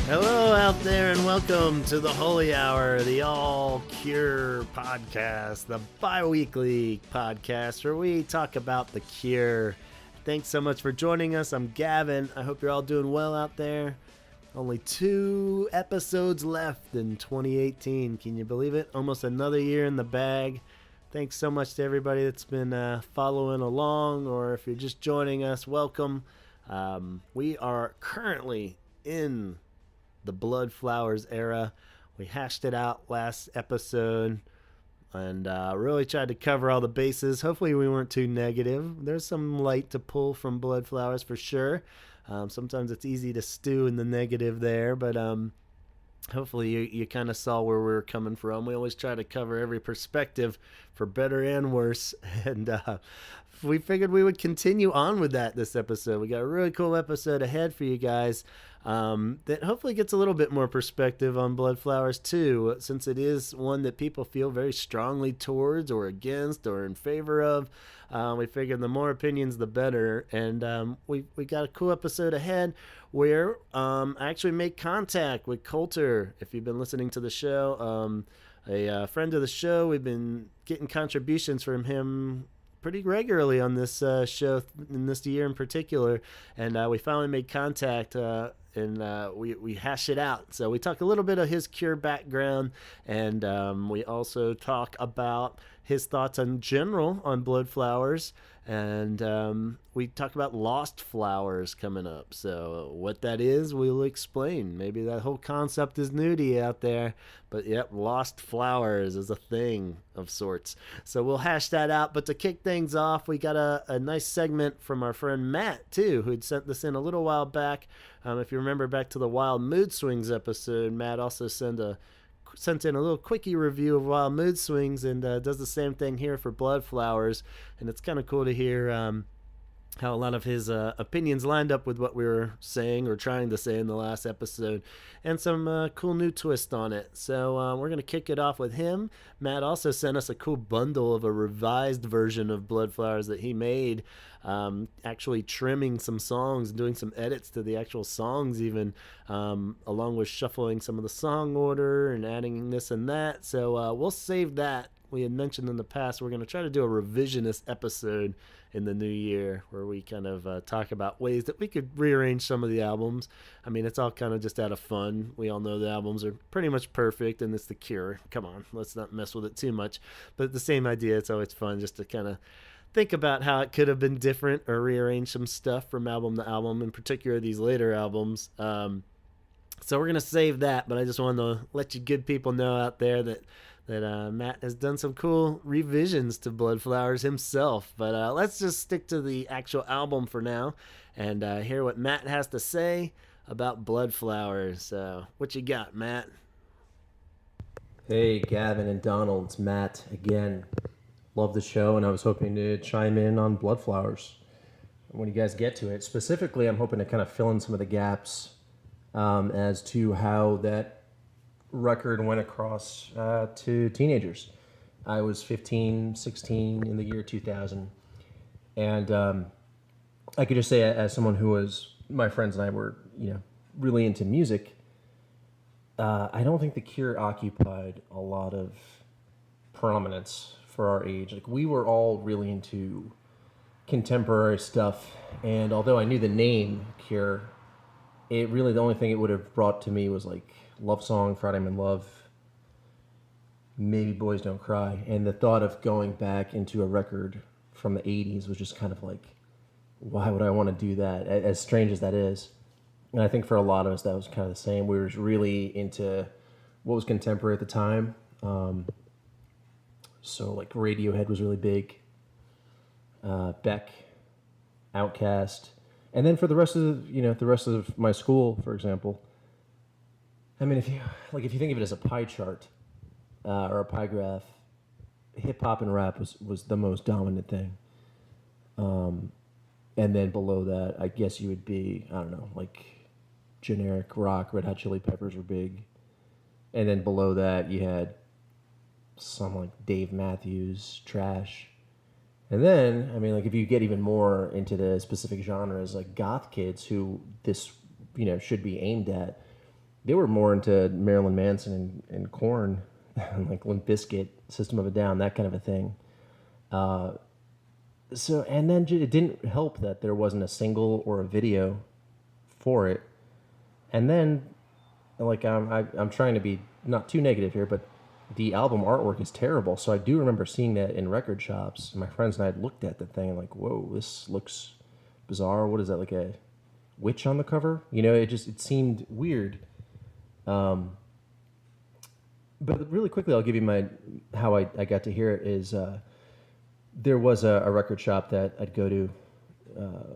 Hello out there and welcome to the Holy Hour, the All Cure podcast, the bi-weekly podcast where we talk about the cure. Thanks so much for joining us. I'm Gavin. I hope you're all doing well out there. Only 2 episodes left in 2018. Can you believe it? Almost another year in the bag. Thanks so much to everybody that's been following along, or if you're just joining us, welcome. We are currently in the Bloodflowers era. We hashed it out last episode and really tried to cover all the bases. Hopefully we weren't too negative. There's some light to pull from Bloodflowers for sure. Sometimes it's easy to stew in the negative there, but hopefully you kind of saw where we were coming from. We always try to cover every perspective for better and worse, and we figured we would continue on with that this episode. We got a really cool episode ahead for you guys that hopefully gets a little bit more perspective on Bloodflowers too, since it is one that people feel very strongly towards or against or in favor of. We figured the more opinions the better, and we got a cool episode ahead where I actually made contact with Coulter. If you've been listening to the show, a friend of the show, we've been getting contributions from him pretty regularly on this show in this year in particular, and we finally made contact and we hash it out. So we talk a little bit of his Cure background, and we also talk about his thoughts in general on Bloodflowers, and we talk about Lost Flowers coming up. So what that is, we'll explain. Maybe that whole concept is new to you out there, but yep, Lost Flowers is a thing of sorts. So we'll hash that out. But to kick things off, we got a nice segment from our friend Matt too, who'd sent this in a little while back. If you remember back to the Wild Mood Swings episode, Matt also sent in a little quickie review of Wild Mood Swings, and does the same thing here for Bloodflowers. And it's kind of cool to hear how a lot of his opinions lined up with what we were saying or trying to say in the last episode, and some cool new twist on it. So we're going to kick it off with him. Matt also sent us a cool bundle of a revised version of Bloodflowers that he made, actually trimming some songs and doing some edits to the actual songs even, along with shuffling some of the song order and adding this and that. So we'll save that. We had mentioned in the past we're going to try to do a revisionist episode in the new year where we kind of talk about ways that we could rearrange some of the albums. I mean, it's all kind of just out of fun. We all know the albums are pretty much perfect, and it's the Cure. Come on, let's not mess with it too much. But the same idea, it's always fun just to kind of think about how it could have been different or rearrange some stuff from album to album, in particular these later albums. So we're going to save that, but I just wanted to let you good people know out there that Matt has done some cool revisions to Bloodflowers himself. But let's just stick to the actual album for now and hear what Matt has to say about Bloodflowers. What you got, Matt? Hey, Gavin and Donald, it's Matt again. Love the show, and I was hoping to chime in on Bloodflowers when you guys get to it. Specifically, I'm hoping to kind of fill in some of the gaps as to how that record went across to teenagers. I was 15, 16 in the year 2000, and I could just say, as someone who was, my friends and I were, really into music, I don't think The Cure occupied a lot of prominence for our age. Like, we were all really into contemporary stuff, and although I knew the name Cure, it really, the only thing it would have brought to me was like Love Song, Friday I'm in Love, maybe Boys Don't Cry. And the thought of going back into a record from the 80s was just kind of like, why would I want to do that? As strange as that is. And I think for a lot of us, that was kind of the same. We were really into what was contemporary at the time. So like Radiohead was really big. Beck, Outkast. And then for the rest of my school, for example, I mean, if you think of it as a pie chart or a pie graph, hip hop and rap was the most dominant thing. And then below that, I guess you would be, I don't know, like generic rock. Red Hot Chili Peppers were big. And then below that, you had some like Dave Matthews, Trash. And then, I mean, like if you get even more into the specific genres, like goth kids who this, should be aimed at, they were more into Marilyn Manson and Korn, and like Limp Bizkit, System of a Down, that kind of a thing. So and then it didn't help that there wasn't a single or a video for it. And then, like I'm trying to be not too negative here, but the album artwork is terrible. So I do remember seeing that in record shops. My friends and I had looked at the thing and like, whoa, this looks bizarre. What is that, like a witch on the cover? You know, it seemed weird. But really quickly, I'll give you how I got to hear it is there was a record shop that I'd go to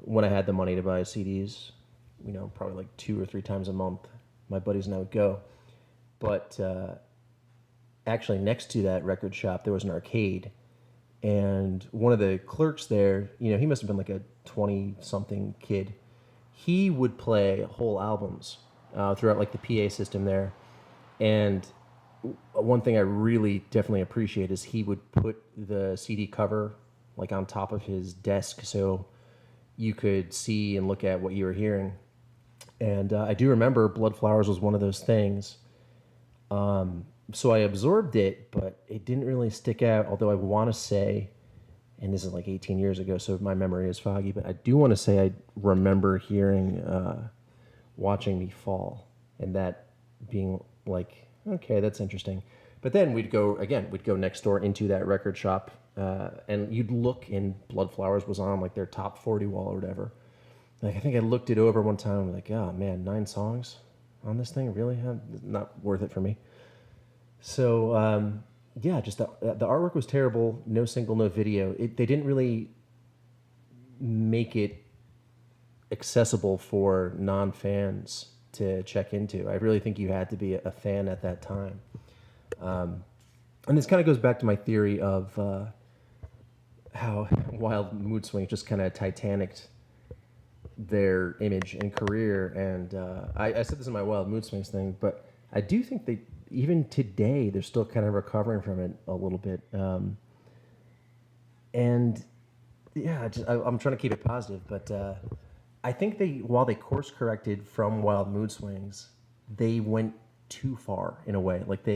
when I had the money to buy CDs. You know, probably like 2 or 3 times a month. My buddies and I would go. But actually, next to that record shop, there was an arcade. And one of the clerks there, you know, he must have been like a 20-something kid. He would play whole albums throughout like the PA system there. And one thing I really definitely appreciate is he would put the CD cover like on top of his desk so you could see and look at what you were hearing. And I do remember Bloodflowers was one of those things. So I absorbed it, but it didn't really stick out, although I want to say, and this is like 18 years ago, so my memory is foggy, but I do want to say I remember hearing Watching Me Fall, and that being like, okay, that's interesting. But then we'd go next door into that record shop, and you'd look, and Bloodflowers was on like their top 40 wall or whatever. Like, I think I looked it over one time, and like, oh man, 9 songs on this thing? Really? Not worth it for me. So, yeah, just the artwork was terrible. No single, no video. They didn't really make it accessible for non-fans to check into. I really think you had to be a fan at that time. And this kind of goes back to my theory of how Wild Mood Swings just kind of Titanicked their image and career. And I said this in my Wild Mood Swings thing, but I do think they, even today, they're still kind of recovering from it a little bit. And yeah, I'm trying to keep it positive, but I think while they course corrected from Wild Mood Swings, they went too far in a way. Like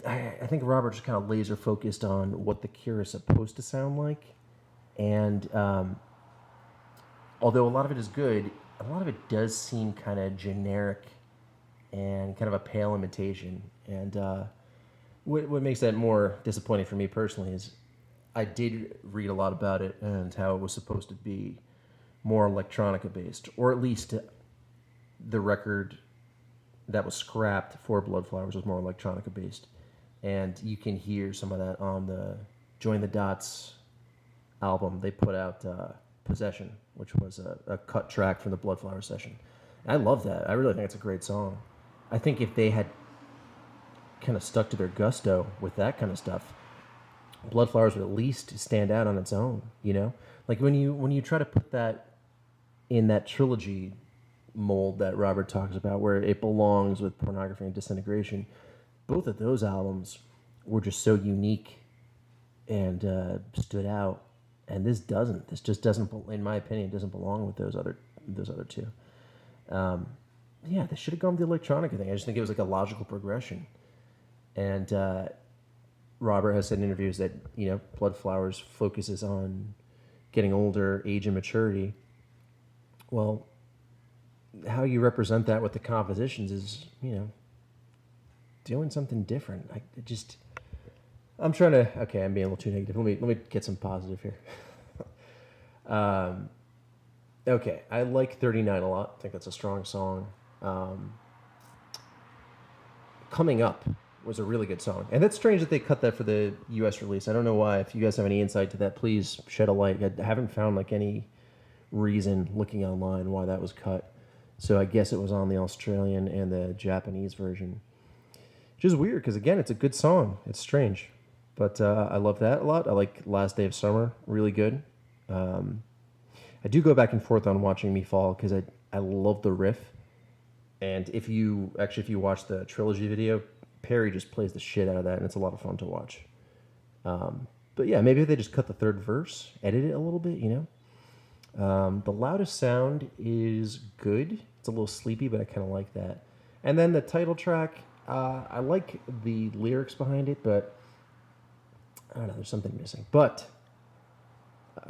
I think Robert just kind of laser focused on what the Cure is supposed to sound like. And although a lot of it is good, a lot of it does seem kind of generic and kind of a pale imitation. And what makes that more disappointing for me personally is I did read a lot about it and how it was supposed to be more electronica based, or at least the record that was scrapped for Bloodflowers was more electronica based. And you can hear some of that on the Join the Dots album. They put out Possession, which was a cut track from the Bloodflowers session. I love that. I really think it's a great song. I think if they had kind of stuck to their gusto with that kind of stuff, Bloodflowers would at least stand out on its own, you know? Like when you try to put that in that trilogy mold that Robert talks about, where it belongs with Pornography and Disintegration, both of those albums were just so unique and stood out. And this doesn't. This just doesn't, in my opinion, doesn't belong with those other two. Yeah, they should have gone with the electronica thing. I just think it was like a logical progression. And Robert has said in interviews that, you know, Bloodflowers focuses on getting older, age and maturity. Well, how you represent that with the compositions is, you know, doing something different. I'm trying to, okay, I'm being a little too negative. Let me get some positive here. Okay, I like 39 a lot. I think that's a strong song. Coming Up was a really good song. And that's strange that they cut that for the US release. I don't know why. If you guys have any insight to that, please shed a light. I haven't found like any reason looking online why that was cut. So I guess it was on the Australian and the Japanese version. Which is weird because, again, it's a good song. It's strange. But I love that a lot. I like Last Day of Summer. Really good. I do go back and forth on Watching Me Fall because I love the riff. And if you watch the trilogy video, Perry just plays the shit out of that, and it's a lot of fun to watch. But yeah, maybe if they just cut the third verse, edit it a little bit, you know? The Loudest Sound is good. It's a little sleepy, but I kind of like that. And then the title track, I like the lyrics behind it, but I don't know, there's something missing. But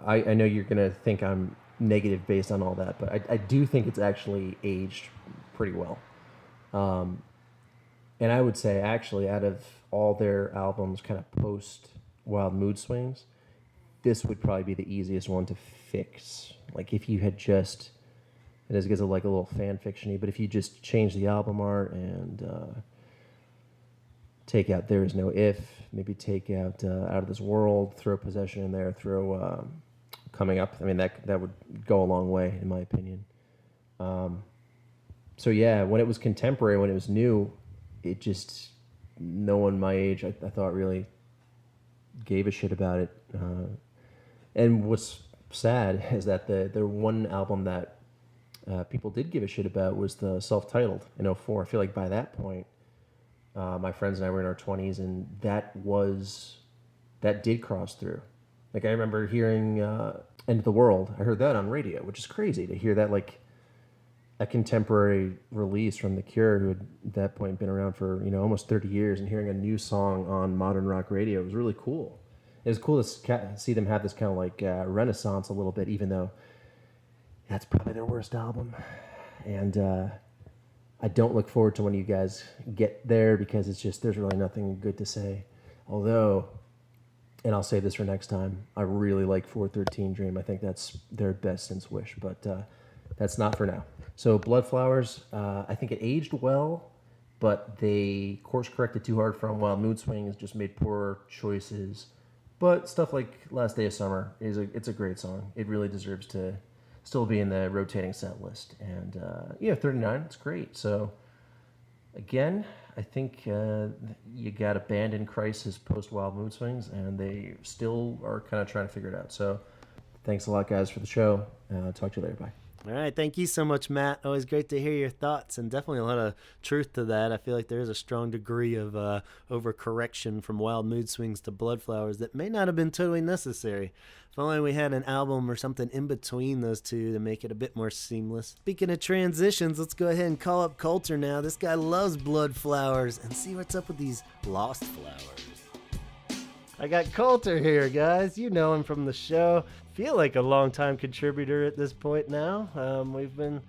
I know you're going to think I'm negative based on all that, but I do think it's actually aged pretty well. And I would say, actually, out of all their albums kind of post Wild Mood Swings, this would probably be the easiest one to fix. Like, if you had just, it is like a little fan fiction-y, but if you just change the album art and take out There Is No If, maybe take out Out of This World, throw Possession in there, throw Coming Up. I mean, that would go a long way, in my opinion. So yeah, when it was contemporary, when it was new, it just, no one my age, I thought, really gave a shit about it. And what's sad is that the one album that people did give a shit about was the self-titled in '04. I feel like by that point, my friends and I were in our 20s, and that did cross through. Like, I remember hearing End of the World. I heard that on radio, which is crazy to hear that, like, a contemporary release from The Cure, who had at that point been around for, almost 30 years, and hearing a new song on modern rock radio was really cool. It was cool to see them have this kind of like renaissance a little bit, even though that's probably their worst album. And I don't look forward to when you guys get there, because it's just, there's really nothing good to say. Although, and I'll say this for next time, I really like 413 Dream. I think that's their best since Wish, but that's not for now. So Bloodflowers, I think it aged well, but they course corrected too hard from Wild Mood Swings, just made poor choices. But stuff like Last Day of Summer it's a great song. It really deserves to still be in the rotating set list. And 39, it's great. So again, I think you got a band in crisis post Wild Mood Swings, and they still are kind of trying to figure it out. So thanks a lot, guys, for the show. Talk to you later. Bye. All right. Thank you so much, Matt. Always great to hear your thoughts, and definitely a lot of truth to that. I feel like there is a strong degree of overcorrection from Wild Mood Swings to Bloodflowers that may not have been totally necessary. If only we had an album or something in between those two to make it a bit more seamless. Speaking of transitions, let's go ahead and call up Coulter now. This guy loves Bloodflowers, and see what's up with these Lost Flowers. I got Coulter here, guys. You know him from the show. Feel like a long-time contributor at this point now. We've been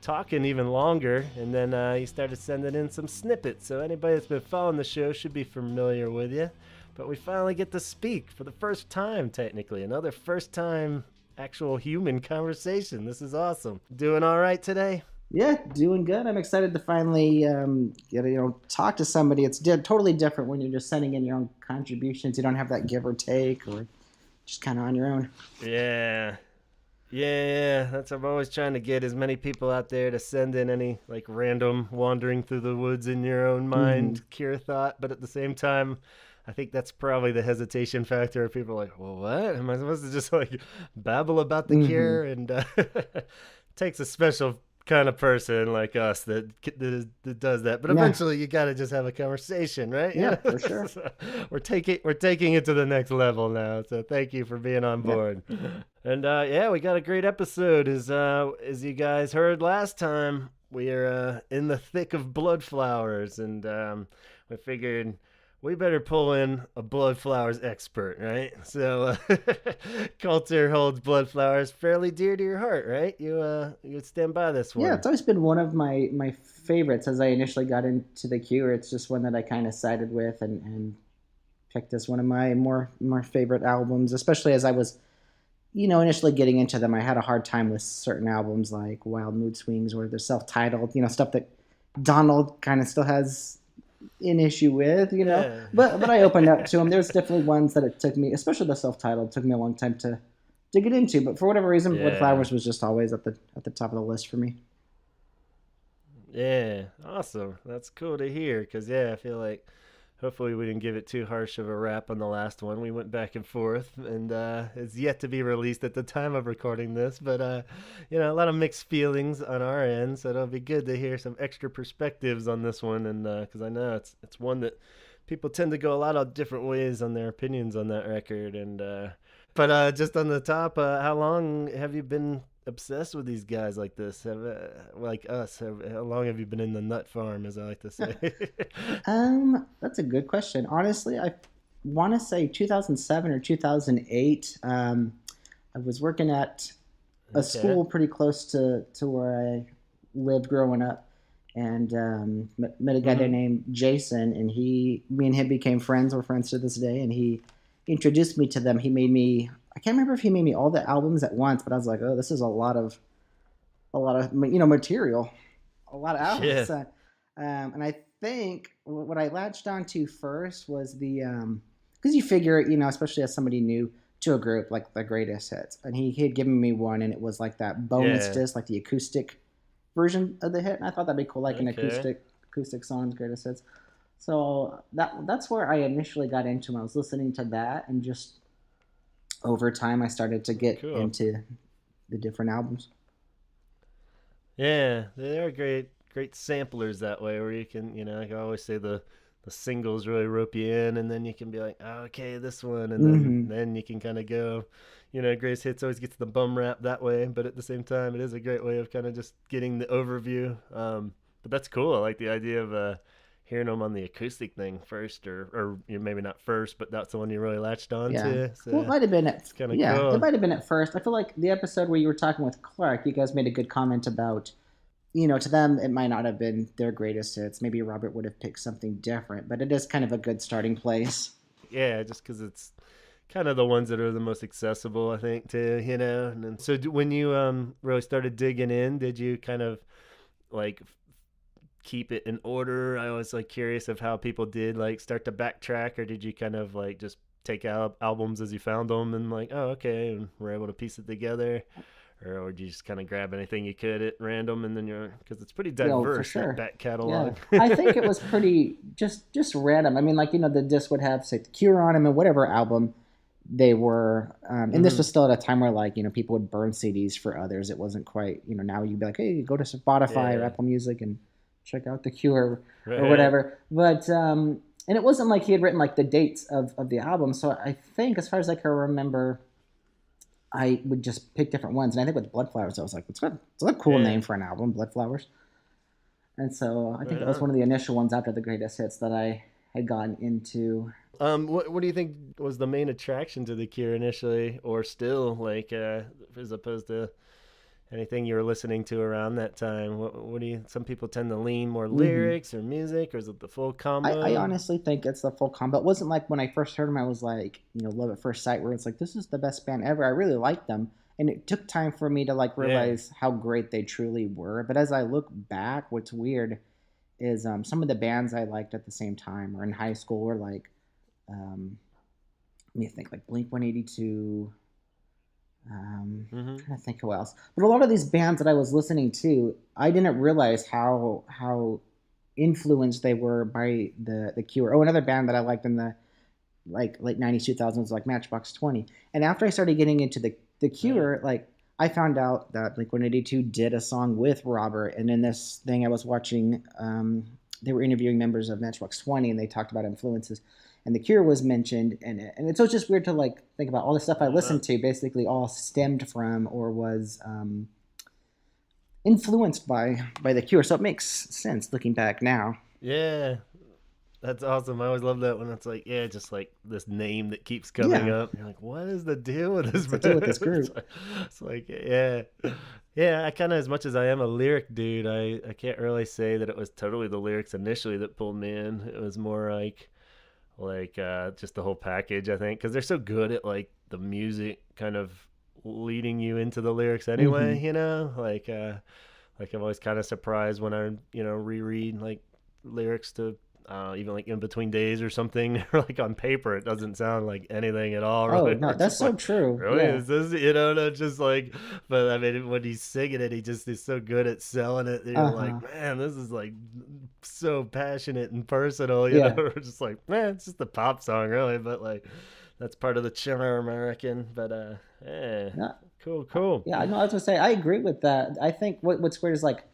talking even longer, and then he started sending in some snippets. So anybody that's been following the show should be familiar with you. But we finally get to speak for the first time, technically. Another first-time actual human conversation. This is awesome. Doing all right today? Yeah, doing good. I'm excited to finally get to talk to somebody. It's totally different when you're just sending in your own contributions. You don't have that give or take, or just kind of on your own. Yeah. That's, I'm always trying to get as many people out there to send in any like random wandering through the woods in your own mind Cure thought, but at the same time, I think that's probably the hesitation factor. Of people are like, well, what? Am I supposed to just like babble about the Cure? And takes a special kind of person like us that does that, but eventually you got to just have a conversation, right? Yeah, for sure. So we're taking it to the next level now, so thank you for being on board. And we got a great episode. As you guys heard last time, we are in the thick of Bloodflowers, and we figured we better pull in a Bloodflowers expert, right? So Coulter holds Bloodflowers fairly dear to your heart, right? You stand by this one. Yeah, it's always been one of my favorites as I initially got into the Cure. It's just one that I kind of sided with and picked as one of my more favorite albums, especially as I was, initially getting into them. I had a hard time with certain albums like Wild Mood Swings or the self-titled, stuff that Donald kind of still has an issue with, but I opened up to them. There's definitely ones that it took me, especially the self-titled, took me a long time to get into, but for whatever reason, Bloodflowers was just always at the top of the list for me. Yeah, awesome. That's cool to hear, because I feel like hopefully we didn't give it too harsh of a rap on the last one. We went back and forth, and it's yet to be released at the time of recording this, but a lot of mixed feelings on our end, so it'll be good to hear some extra perspectives on this one, and because I know it's one that people tend to go a lot of different ways on their opinions on that record, and but just on the top, how long have you been obsessed with these guys like this? Like us? How long have you been in the nut farm, as I like to say? That's a good question. Honestly, I want to say 2007 or 2008. I was working at a school pretty close to where I lived growing up, and met a guy there named Jason, and me and him became friends. We're friends to this day, and he introduced me to them. He made me, I can't remember if he made me all the albums at once, but I was like, oh, this is a lot of material, a lot of albums. Yeah. And I think what I latched onto first was because you figure, especially as somebody new to a group, like the greatest hits, and he had given me one, and it was like that bonus disc, like the acoustic version of the hit, and I thought that'd be cool, like an acoustic songs, greatest hits. So that's where I initially got into them. I was listening to that, and just over time I started to get into the different albums. Yeah, they're great samplers that way, where you can, like I always say, the singles really rope you in, and then you can be like, oh, okay, this one, and then you can kind of go, greatest hits always gets the bum rap that way, but at the same time it is a great way of kind of just getting the overview. But that's cool. I like the idea of hearing them on the acoustic thing first, or maybe not first, but that's the one you really latched on to. So well, it might have been it's kind of cool. It might have been at first. I feel like the episode where you were talking with Clark, you guys made a good comment about, to them it might not have been their greatest hits. Maybe Robert would have picked something different, but it is kind of a good starting place. Yeah, just because it's kind of the ones that are the most accessible, I think, to, And then, so when you really started digging in, did you kind of like keep it in order? I was like curious of how people did like start to backtrack, or did you kind of like just take out albums as you found them and like, oh, okay, and we're able to piece it together? Or do you just kind of grab anything you could at random, and then because it's pretty diverse, that back catalog. Yeah. I think it was pretty just random. I mean, like, the disc would have, say, The Cure on them, and whatever album they were. And this was still at a time where, like, people would burn CDs for others. It wasn't quite, now you'd be like, hey, go to Spotify or Apple Music and check out The Cure or whatever. But and it wasn't like he had written like the dates of the album. So I think, as far as I can remember, I would just pick different ones. And I think with Bloodflowers, I was like, it's a cool name for an album, Bloodflowers. And so I think that was one of the initial ones after the greatest hits that I had gotten into. What do you think was the main attraction to The Cure initially, or still, like, as opposed to anything you were listening to around that time? What do you? Some people tend to lean more lyrics or music, or is it the full combo? I honestly think it's the full combo. It wasn't like when I first heard them, I was like, love at first sight, where it's like, this is the best band ever. I really liked them, and it took time for me to like realize how great they truly were. But as I look back, what's weird is some of the bands I liked at the same time or in high school were like, let me think, like Blink-182. Trying to think who else, but a lot of these bands that I was listening to, I didn't realize how influenced they were by the Cure. Oh, another band that I liked in the like late 90s, 2000s, like Matchbox 20. And after I started getting into the Cure, like I found out that Blink-182 did a song with Robert, and in this thing I was watching, they were interviewing members of Matchbox 20, and they talked about influences. And The Cure was mentioned, and so it's just weird to like think about all the stuff I listened to basically all stemmed from or was influenced by The Cure. So it makes sense looking back now. Yeah, that's awesome. I always love that when it's like, just like this name that keeps coming up. You're like, what is the deal with this? What's the deal with this group? It's like, yeah. I kind of, as much as I am a lyric dude, I can't really say that it was totally the lyrics initially that pulled me in. It was more like just the whole package, I think, because they're so good at like the music kind of leading you into the lyrics anyway. Like I'm always kind of surprised when I reread like lyrics to even like In Between Days or something, or like on paper it doesn't sound like anything at all. Really. Oh no, that's so like, true. Really, is this not just like? But I mean, when he's singing it, he just is so good at selling it. You're like, man, this is like so passionate and personal. You know, we're just like, man, it's just a pop song, really. But like, that's part of the charm, I reckon. But cool. Yeah, no, I was gonna say I agree with that. I think what's weird is like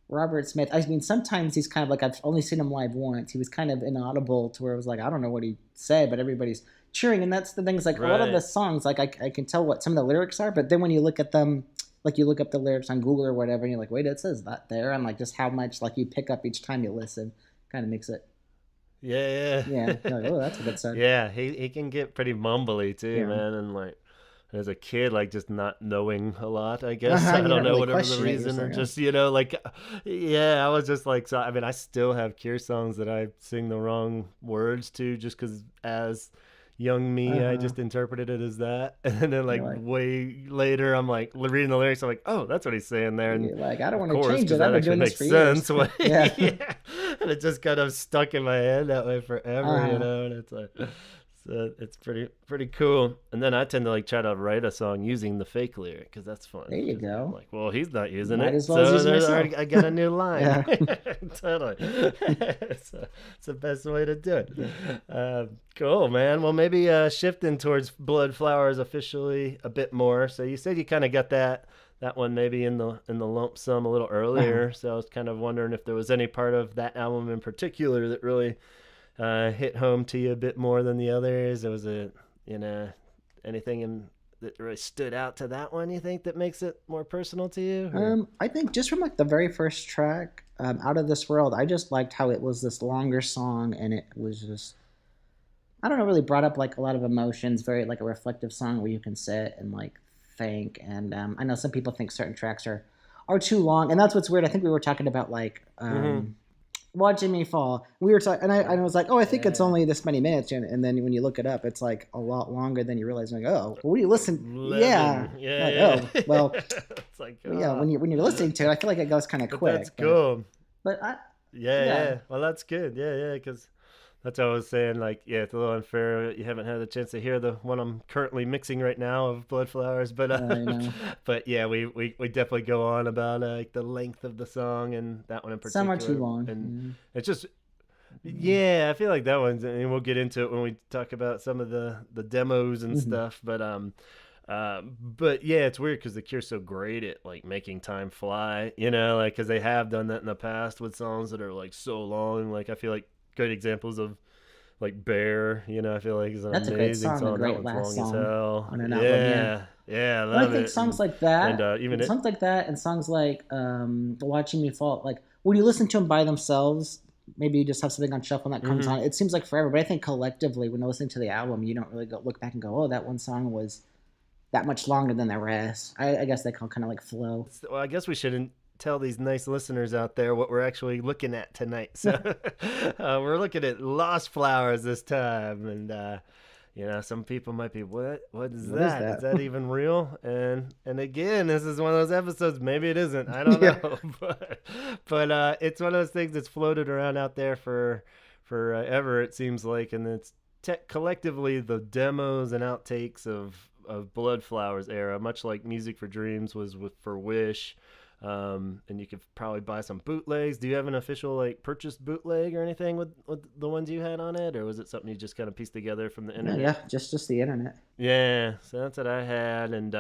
Robert Smith, I mean, sometimes he's kind of like, I've only seen him live once. He was kind of inaudible to where it was like, I don't know what he said, but everybody's cheering. And that's the thing is like a lot of the songs, like I can tell what some of the lyrics are, but then when you look at them like you look up the lyrics on Google or whatever, and you're like, wait, it says that there, and like just how much like you pick up each time you listen, kind of makes it. Yeah, Yeah, you're like, oh, that's a good song. yeah. He can get pretty mumbly too, Yeah. man, and like as a kid, like just not knowing a lot, I guess. Uh-huh, I you don't don't know, really whatever the question it. You're reason, just or like, oh. just, like, yeah, I was just like, so, I mean, I still have Cure songs that I sing the wrong words to just because as young me, I Uh-huh. just interpreted it as that. And then, like, You're like, way later, I'm like, reading the lyrics, I'm like, oh, that's what he's saying there. And you're like, I don't of want to course, change because it. I've that been actually doing this makes for years. sense. Like, Yeah. yeah. And it just kind of stuck in my head that way forever, Uh-huh. and it's like, so it's pretty cool. And then I tend to like try to write a song using the fake lyric because that's fun. There you 'Cause I'm go. like, well, he's not using Might it, as well as so use it there's myself. already, I got a new line. Yeah. Totally. It's the best way to do it. Cool, man. Well, maybe shifting towards Bloodflowers officially a bit more. So you said you kind of got that one maybe in the lump sum a little earlier. So I was kind of wondering if there was any part of that album in particular that really hit home to you a bit more than the others. Or was it, anything that really stood out to that one, you think, that makes it more personal to you? Or? I think just from like the very first track, Out of This World, I just liked how it was this longer song, and it was just, I don't know, really brought up like a lot of emotions, very like a reflective song where you can sit and like think. And I know some people think certain tracks are too long, and that's what's weird. I think we were talking about like Watching Me Fall. We were talking, and I was like, oh, I think it's only this many minutes, and then when you look it up, it's like a lot longer than you realize. Like, oh, well, when you listen, yeah, like, oh, well, It's like, yeah, when you're listening to it, I feel like it goes kind of quick. That's cool. But Yeah. Well, that's good. Yeah, because that's what I was saying. Like, yeah, it's a little unfair. You haven't had a chance to hear the one I'm currently mixing right now of Bloodflowers, but I know. but yeah, we definitely go on about like the length of the song and that one in particular. Some are too long. and it's just. Yeah, I feel like that one's, and we'll get into it when we talk about some of the demos and stuff. But yeah, it's weird because the Cure's so great at like making time fly, like because they have done that in the past with songs that are like so long. Like I feel like great examples of like Bear, I feel like is an That's amazing a great song, a great That one's last long as song hell. on an album. Yeah, I But love I think it. songs like that, And songs like that, and songs like "Watching Me Fall," like when you listen to them by themselves, maybe you just have something on shuffle that comes on. It seems like forever, but I think collectively, when you listen to the album, you don't really look back and go, "Oh, that one song was that much longer than the rest." I guess they kind of like flow. Well, I guess we shouldn't tell these nice listeners out there what we're actually looking at tonight. So we're looking at Lost Flowers this time, and some people might be, what is that? Is that even real? And again, this is one of those episodes. Maybe it isn't. I don't know, but it's one of those things that's floated around out there for forever. It seems like, and it's collectively the demos and outtakes of Bloodflowers era, much like Music for Dreams was for Wish. And you could probably buy some bootlegs. Do you have an official like purchased bootleg or anything with the ones you had on it, or was it something you just kind of pieced together from the internet? Yeah, just the internet. Yeah, so that's what I had, and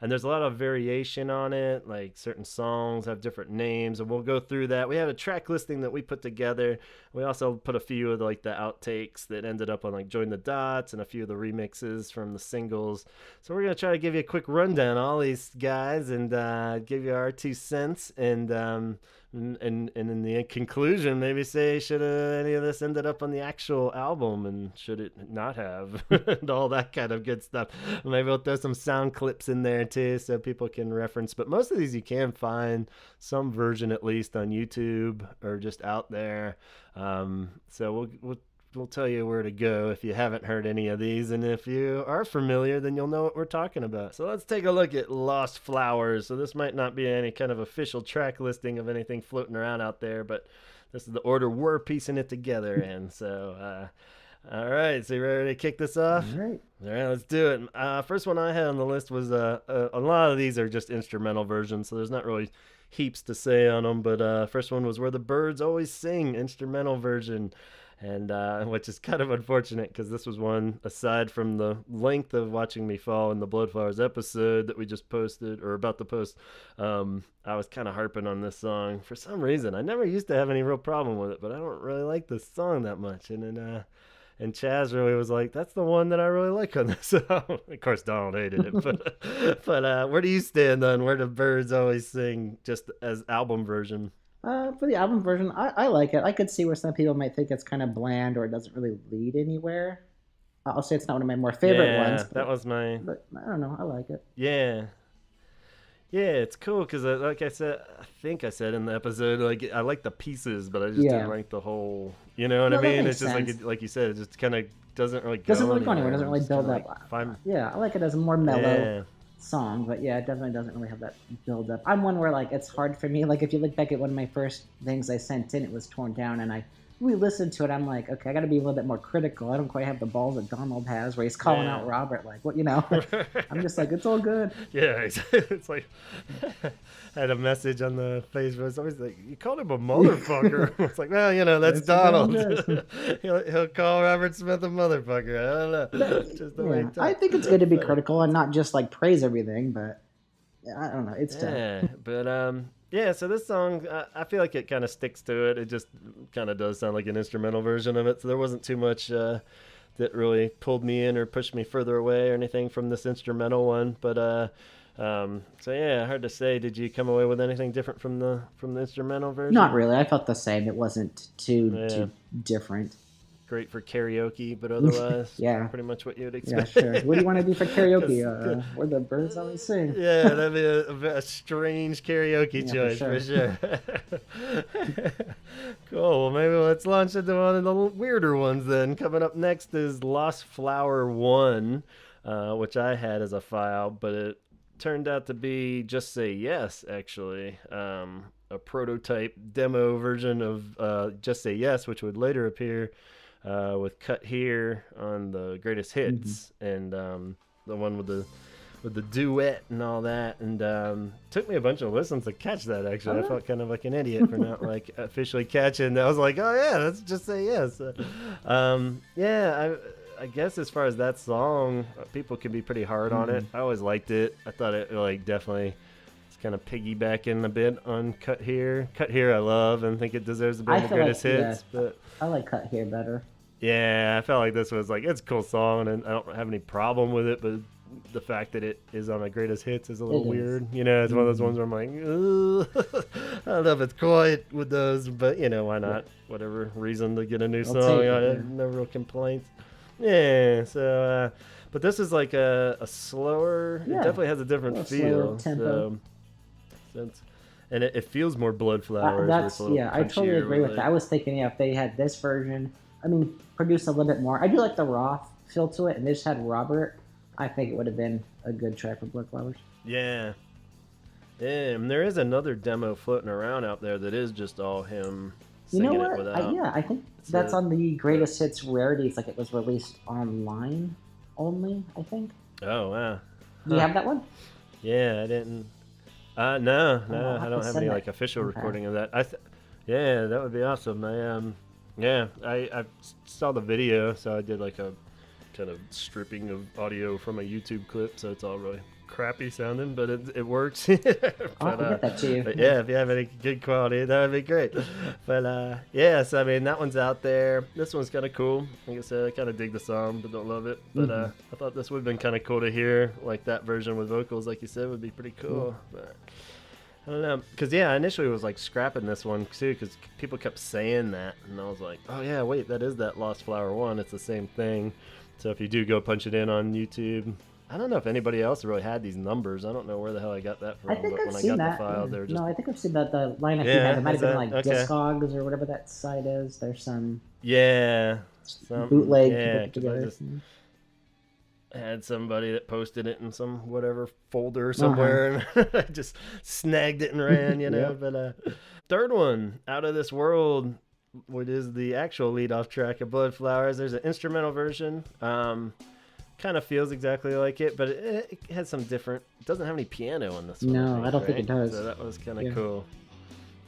there's a lot of variation on it. Like certain songs have different names, and we'll go through that. We have a track listing that we put together. We also put a few of like the outtakes that ended up on like Join the Dots and a few of the remixes from the singles. So we're gonna try to give you a quick rundown on all these guys and give you our 2 cents, and in the conclusion, maybe say should any of this ended up on the actual album, and should it not have, and all that kind of good stuff. Maybe we'll throw some sound clips in there too, so people can reference. But most of these you can find some version at least on YouTube or just out there. So we'll tell you where to go if you haven't heard any of these, and if you are familiar, then you'll know what we're talking about. So let's take a look at Lost Flowers. So this might not be any kind of official track listing of anything floating around out there, but this is the order we're piecing it together in. So all right, so you ready to kick this off? All right, let's do it. First one I had on the list was a lot of these are just instrumental versions, so there's not really heaps to say on them, but first one was Where the Birds Always Sing, instrumental version. And which is kind of unfortunate because this was one, aside from the length of Watching Me Fall in the Bloodflowers episode that we just posted or about to post, I was kind of harping on this song for some reason. I never used to have any real problem with it, but I don't really like this song that much. And then And Chaz really was like, that's the one that I really like on this album. Of course, Donald hated it, but where do you stand on Where the Birds Always Sing just as album version? For the album version, I like it. I could see where some people might think it's kind of bland or it doesn't really lead anywhere. I'll say it's not one of my more favorite ones. That was my. But I don't know. I like it. Yeah. Yeah, it's cool because, like I said, I think I said in the episode, like I like the pieces, but I just didn't like the whole. You know what I mean? It's just like you said, it just kind of doesn't really go anywhere. It doesn't really build up. Yeah, I like it as a more mellow song, but yeah, it definitely doesn't really have that build up. I'm one where like it's hard for me. Like if you look back at one of my first things I sent in, it was torn down, and I re-listened to it. I'm like, okay, I got to be a little bit more critical. I don't quite have the balls that Donald has, where he's calling out Robert, like, what, I'm just like, it's all good. Yeah, it's like, I had a message on the Facebook. It's always like, you called him a motherfucker. It's like, well, that's Donald. he'll call Robert Smith a motherfucker. I don't know. Just the way I think it's good to be critical and not just like praise everything, but I don't know. It's tough. Yeah, but yeah, so this song, I feel like it kind of sticks to it. It just kind of does sound like an instrumental version of it. So there wasn't too much that really pulled me in or pushed me further away or anything from this instrumental one. But so yeah, hard to say. Did you come away with anything different from the instrumental version? Not really. I felt the same. It wasn't too different. Great for karaoke, but otherwise, pretty much what you would expect. Yeah, sure. What do you want to do for karaoke? Where the Birds Always Sing. Yeah, that'd be a strange karaoke choice for sure. Cool. Well, maybe let's launch into one of the weirder ones then. Coming up next is Lost Flower 1, which I had as a file, but it turned out to be Just Say Yes, actually. A prototype demo version of Just Say Yes, which would later appear with Cut Here on the Greatest Hits, and the one with the duet and all that, and took me a bunch of listens to catch that. Actually, I felt kind of like an idiot for not like officially catching. I was like, oh yeah, let's Just Say Yes. I guess as far as that song, people can be pretty hard on it. I always liked it. I thought it like definitely kind of piggybacking a bit on Cut Here. Cut Here I love and think it deserves to be the Greatest Hits. But I like Cut Here better. Yeah, I felt like this was like, it's a cool song and I don't have any problem with it, but the fact that it is on the Greatest Hits is a little weird. It's one of those ones where I'm like, I don't know if it's quite with those, but why not? Whatever reason to get a new song. I have no real complaints. Yeah, so but this is like a slower, it definitely has a different feel. Tempo. And it feels more Bloodflowers. I totally agree with that. I was thinking, if they had this version, produced a little bit more. I do like the raw feel to it, and they just had Robert. I think it would have been a good track for Bloodflowers. Yeah. Yeah, and there is another demo floating around out there that is just all him singing it without. I think that's on the Greatest Hits Rarities. Like, it was released online only, I think. Oh, wow. Do you have that one? Yeah, I didn't. No, I don't have any like official recording of that. Yeah, that would be awesome. I saw the video, so I did like a kind of stripping of audio from a YouTube clip, so it's all really crappy sounding, but it works. I'll get that to you. But yeah, if you have any good quality, that would be great. But so that one's out there. This one's kind of cool. Like I said, I kind of dig the song, but don't love it. But I thought this would have been kind of cool to hear, like that version with vocals, like you said, would be pretty cool. But I don't know, because I initially was like scrapping this one too, because people kept saying that, and I was like, oh yeah, wait, that is that Lost Flower 1. It's the same thing. So if you do go punch it in on YouTube, I don't know if anybody else really had these numbers. I don't know where the hell I got that from. I think but I've when seen I got that. The file, they were just... No, I think I've seen that the lineup you have. It might have been like Discogs or whatever that site is. There's some bootleg put together. I had somebody that posted it in some whatever folder somewhere, and I just snagged it and ran, But third one, Out of This World, which is the actual lead-off track of Bloodflowers. There's an instrumental version. Kind of feels exactly like it, but it has some different... It doesn't have any piano on this one. No, I don't think it does. So that was kind of cool.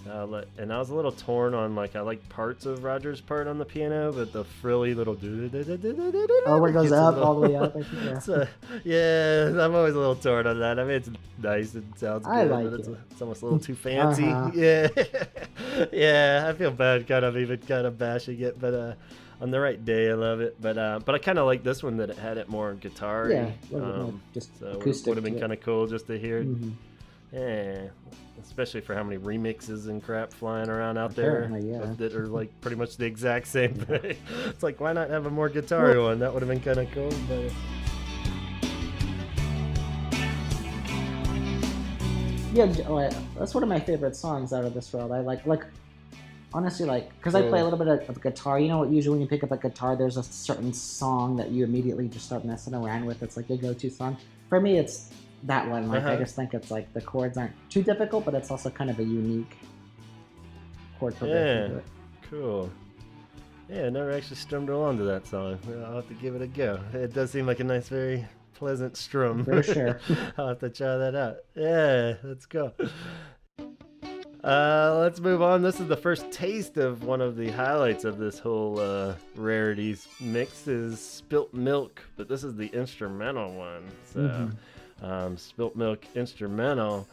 And I was a little torn on, like, I like parts of Roger's part on the piano, but the frilly little... where it goes up, all the way up, I think, So, I'm always a little torn on that. It's nice, it sounds good, but it's almost a little too fancy. Yeah, I feel bad kind of bashing it, but on the right day, I love it. But I kind of like this one that it had it more guitar. Yeah, a little bit more just so acoustic. Would have been kind of cool just to hear it. Mm-hmm. Yeah, especially for how many remixes and crap flying around out there that are like pretty much the exact same thing. It's like, why not have a more guitar one? That would have been kind of cool. But yeah, that's one of my favorite songs out of this world. I like honestly, like, because I play a little bit of guitar. You know, usually when you pick up a guitar, there's a certain song that you immediately just start messing around with. It's like your go-to song. For me, it's that one. Like, I just think it's like the chords aren't too difficult, but it's also kind of a unique chord progression to it. Cool. Yeah, I never actually strummed along to that song. I'll have to give it a go. It does seem like a nice, very pleasant strum. For sure. I'll have to try that out. Yeah, let's go. Let's move on. This is the first taste of one of the highlights of this whole Rarities mix is Spilt Milk, but this is the instrumental one. So, Spilt Milk instrumental,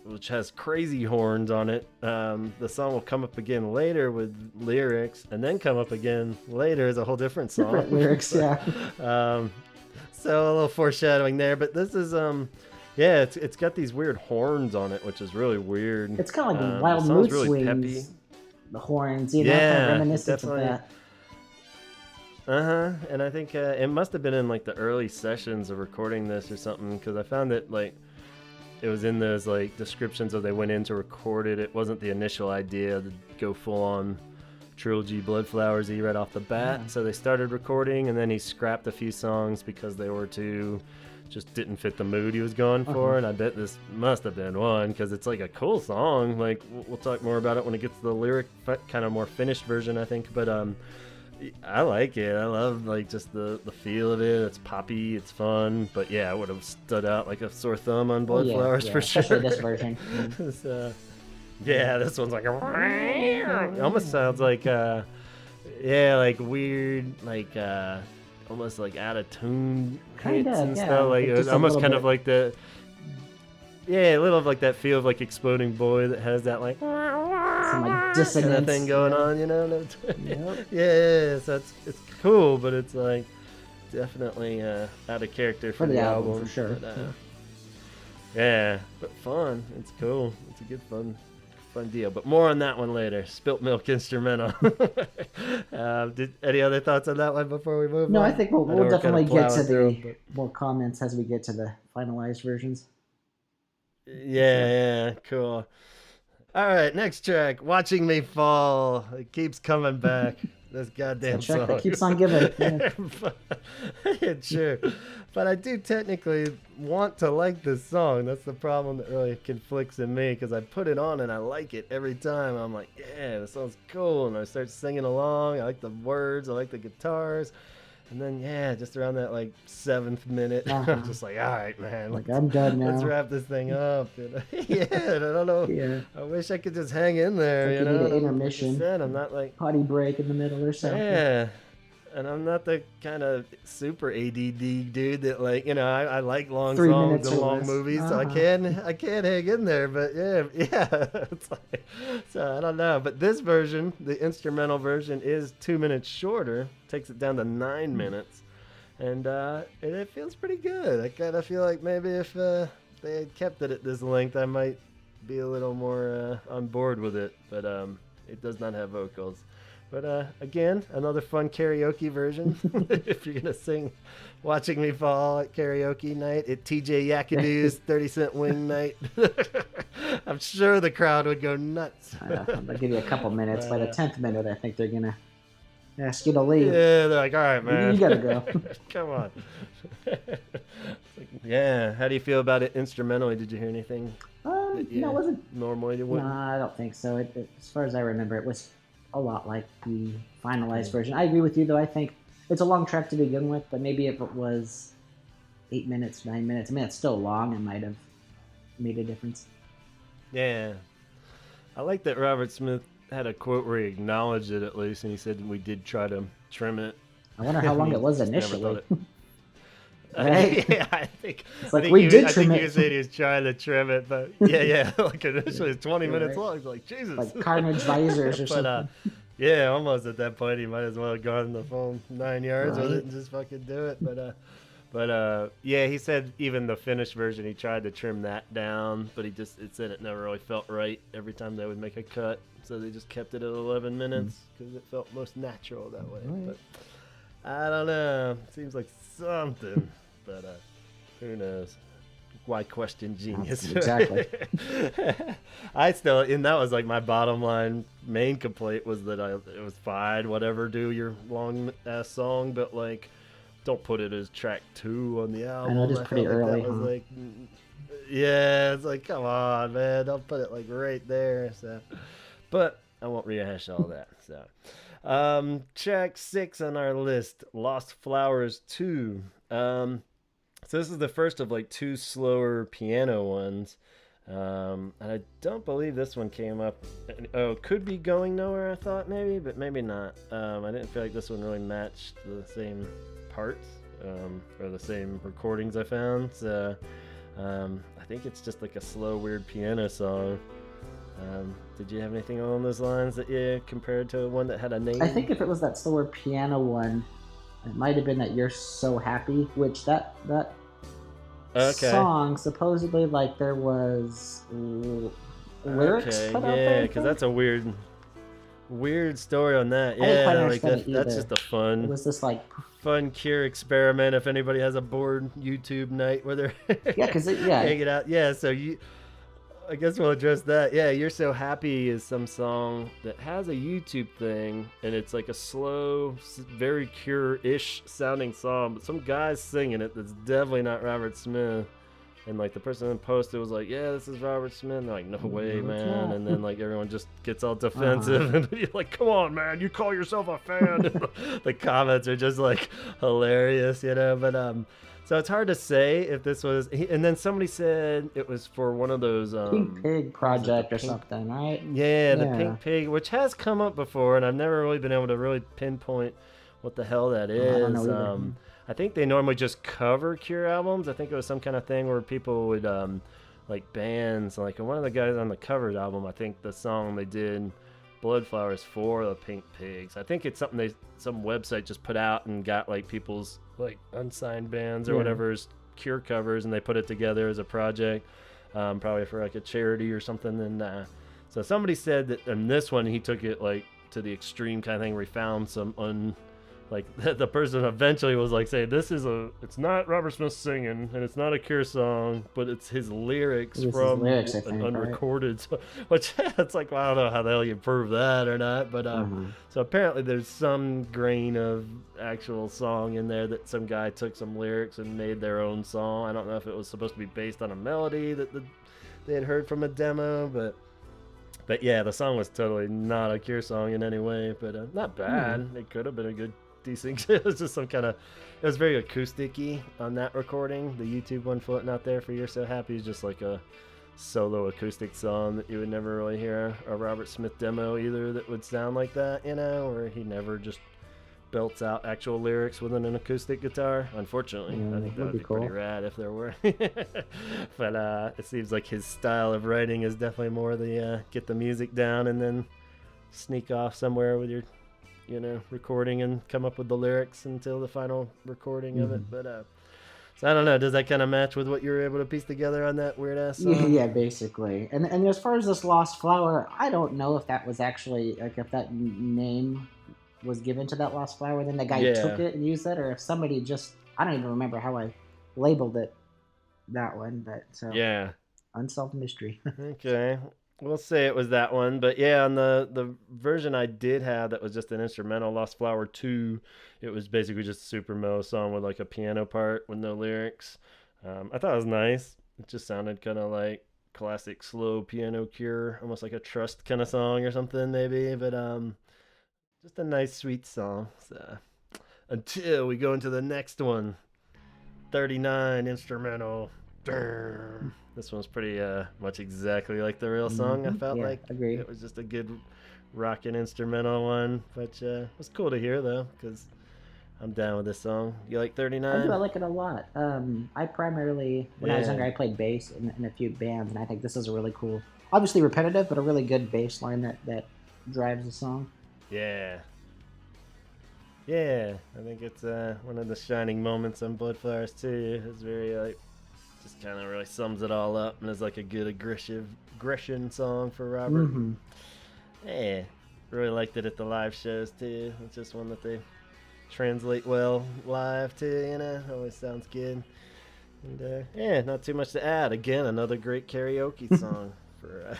which has crazy horns on it. The song will come up again later with lyrics, and then come up again later as a whole different song. Different lyrics, yeah. So a little foreshadowing there, but this is yeah, it's got these weird horns on it, which is really weird. It's kind of like Wild Mood really Swings. Peppy. The horns, you know, kind of reminiscent of that. And I think it must have been in like the early sessions of recording this or something, because I found that like it was in those like descriptions of they went in to record it. It wasn't the initial idea to go full on trilogy Bloodflowers right off the bat. So they started recording, and then he scrapped a few songs because they were just didn't fit the mood he was going for. And I bet this must have been one, because it's like a cool song. Like we'll talk more about it when it gets to the lyric kind of more finished version, I think. But I like it. I love like just the feel of it. It's poppy, it's fun. But yeah, it would have stood out like a sore thumb on Bloodflowers for sure. Especially this version. Yeah, this one's like it almost sounds like like weird, like almost like out of tune hits and stuff. Like it was almost kind of like the a little of like that feel of like Exploding Boy that has that like some like dissonance kind of thing going on, you know. Yep. Yeah, so it's cool, but it's like definitely out of character for the album for sure. But, yeah, but fun. It's cool. It's a good fun deal. But more on that one later. Spilt Milk instrumental. Any other thoughts on that one before we move on? No, I think we'll definitely get to the more comments as we get to the finalized versions. Yeah, cool. All right, next track, Watching Me Fall. It keeps coming back. This goddamn song. That keeps on giving. Yeah, sure. But I do technically want to like this song. That's the problem that really conflicts in me, because I put it on and I like it every time. I'm like, yeah, this song's cool. And I start singing along. I like the words. I like the guitars. And then, just around that, like, 7th minute, I'm just like, all right, man. Like, I'm done now. Let's wrap this thing up. I don't know. Yeah. I wish I could just hang in there, you know. Need an intermission. Like I said, I'm not like... Potty break in the middle or something. Yeah. And I'm not the kind of super ADD dude that, like, you know, I like long songs and long movies, so I can't hang in there. But yeah, it's like, so I don't know. But this version, the instrumental version, is 2 minutes shorter, takes it down to 9 minutes, and it feels pretty good. I kind of feel like maybe if they had kept it at this length, I might be a little more on board with it. But it does not have vocals. But again, another fun karaoke version. If you're going to sing Watching Me Fall at karaoke night at TJ Yakadoo's 30-cent wing night, I'm sure the crowd would go nuts. I'll give you a couple minutes. By the 10th minute, I think they're going to ask you to leave. Yeah, they're like, all right, man. You got to go. Come on. Yeah, how do you feel about it instrumentally? Did you hear anything? No, it wasn't. Normally you wouldn't? No, I don't think so. As far as I remember, it was a lot like the finalized version. I agree with you, though. I think it's a long track to begin with, but maybe if it was 8 minutes, 9 minutes, I mean, it's still long, it might have made a difference. Yeah. I like that Robert Smith had a quote where he acknowledged it at least, and he said we did try to trim it. I wonder how long it was initially. Right? Yeah, I think we did trim it. I think he was saying he was trying to trim it, but yeah, like initially it was 20 minutes long. It's like, Jesus. Like Carnage Visors or something. Yeah, almost at that point, he might as well have gone the full 9 yards with it and just fucking do it. But yeah, he said even the finished version, he tried to trim that down, but it said it never really felt right every time they would make a cut. So they just kept it at 11 minutes because it felt most natural that way. But I don't know. Seems like something, but who knows? Why question genius? Exactly. And that was like my bottom line main complaint was that it was fine, whatever, do your long ass song, but like don't put it as track 2 on the album. I know it is pretty early. That was like, yeah, it's like, come on, man, don't put it like right there. So, but I won't rehash all that. So, track 6 on our list, Lost Flowers 2. So this is the first of like 2 slower piano ones. And I don't believe this one came up. Oh, could be Going Nowhere, I thought maybe, but maybe not. I didn't feel like this one really matched the same parts or the same recordings I found. So I think it's just like a slow, weird piano song. Did you have anything along those lines that you compared to one that had a name? I think if it was that slower piano one, it might have been that You're So Happy, which that song supposedly like there was lyrics put out there. Yeah, because that's a weird story on that. Yeah, like that's just a fun. It was this like fun Cure experiment. If anybody has a bored YouTube night where they're hanging out, so I guess we'll address that. Yeah, You're So Happy is some song that has a YouTube thing, and it's like a slow, very Cure-ish sounding song, but some guy's singing it that's definitely not Robert Smith. And like the person that posted was like, yeah, this is Robert Smith. And they're like, no way, man. And then like everyone just gets all defensive. And you're like, come on, man, you call yourself a fan. And the comments are just like hilarious, But so it's hard to say if this was. And then somebody said it was for one of those Pink Pig project or something, right? Yeah, the Pink Pig, which has come up before, and I've never really been able to really pinpoint what the hell that is. I don't know either. I think they normally just cover Cure albums. I think it was some kind of thing where people would like bands, like one of the guys on the covered album, I think the song they did, Bloodflowers, for the Pink Pigs. I think it's something some website just put out and got like people's like unsigned bands or whatever's Cure covers, and they put it together as a project, probably for like a charity or something. And so somebody said that in this one he took it like to the extreme kind of thing where he found some like the person eventually was like saying it's not Robert Smith singing and it's not a Cure song, but it's his lyrics from an unrecorded, which it's like, well, I don't know how the hell you prove that or not, but so apparently there's some grain of actual song in there that some guy took some lyrics and made their own song. I don't know if it was supposed to be based on a melody that they had heard from a demo, but yeah, the song was totally not a Cure song in any way, but not bad. It could have been a good decent. It was just it was very acoustic-y on that recording. The YouTube one floating out there for You're So Happy is just like a solo acoustic song that you would never really hear a Robert Smith demo either that would sound like that, where he never just belts out actual lyrics with an acoustic guitar. Unfortunately, I think that would be cool. Pretty rad if there were. But it seems like his style of writing is definitely more the get the music down and then sneak off somewhere with your recording and come up with the lyrics until the final recording of it. But so I don't know, does that kind of match with what you were able to piece together on that weird ass song? Yeah, basically. And as far as this Lost Flower, I don't know if that was actually like if that name was given to that Lost Flower, then the guy took it and used it, or if somebody just, I don't even remember how I labeled it, that one, but so unsolved mystery. Okay. We'll say it was that one, but yeah, on the version I did have that was just an instrumental, Lost Flower 2, it was basically just a super mellow song with like a piano part with no lyrics. I thought it was nice. It just sounded kind of like classic slow piano Cure, almost like a Trust kind of song or something maybe, but just a nice sweet song. So until we go into the next one, 39 instrumental. This one's pretty much exactly like the real song. I felt like agreed. It was just a good rockin' instrumental one, but it was cool to hear though, because I'm down with this song. You like 39? I do. I like it a lot. I primarily, when I was younger, I played bass in a few bands, and I think this is a really cool, obviously repetitive, but a really good bass line that drives the song. Yeah. Yeah, I think it's one of the shining moments on Bloodflowers too. It's very like, just kind of really sums it all up, and is like a good aggression song for Robert. Mm-hmm. Yeah, really liked it at the live shows too. It's just one that they translate well live too. You know, always sounds good. And yeah, not too much to add. Again, another great karaoke song for.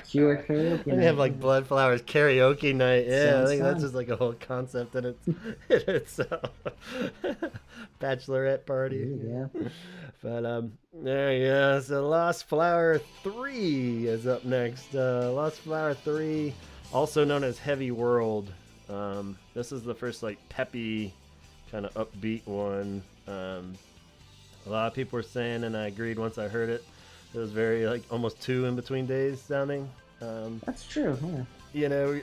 Cure karaoke. We have like Bloodflowers karaoke night. Yeah, Sounds I think fun. that's just like a whole concept in itself. Bachelorette party. Yeah. But there you go. So Lost Flower 3 is up next. Lost Flower 3, also known as Heavy World. This is the first like peppy, kind of upbeat one. A lot of people were saying, and I agreed once I heard it, it was very like almost 2 in between days sounding. That's true. Yeah. You know,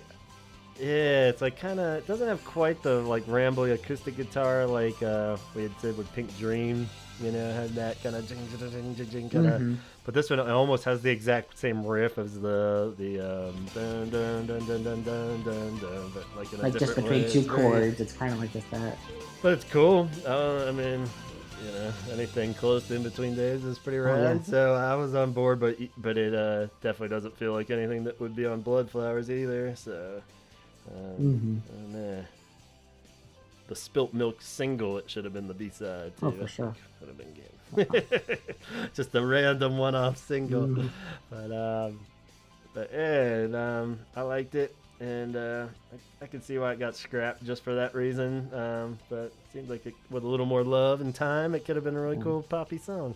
yeah, it's like kind of, it doesn't have quite the like rambly acoustic guitar like we had said with Pink Dream. You know, had that kind of jing jing jing jing jing kind of. Mm-hmm. But this one almost has the exact same riff as the dun dun dun dun dun dun dun dun, but like in a Like just different between way. two It's very- chords, it's kind of like just that. But it's cool. I mean, you know, anything close to in between days is pretty rad. yeah. So I was on board, but it definitely doesn't feel like anything that would be on Bloodflowers either. So, Mm-hmm. and, the Spilt Milk single, it should have been the B-side too. Oh, for sure. Would have been good. Just a random one-off single. Mhm. But yeah, I liked it, and I can see why it got scrapped just for that reason. But it seems like with a little more love and time, it could have been a really cool poppy song.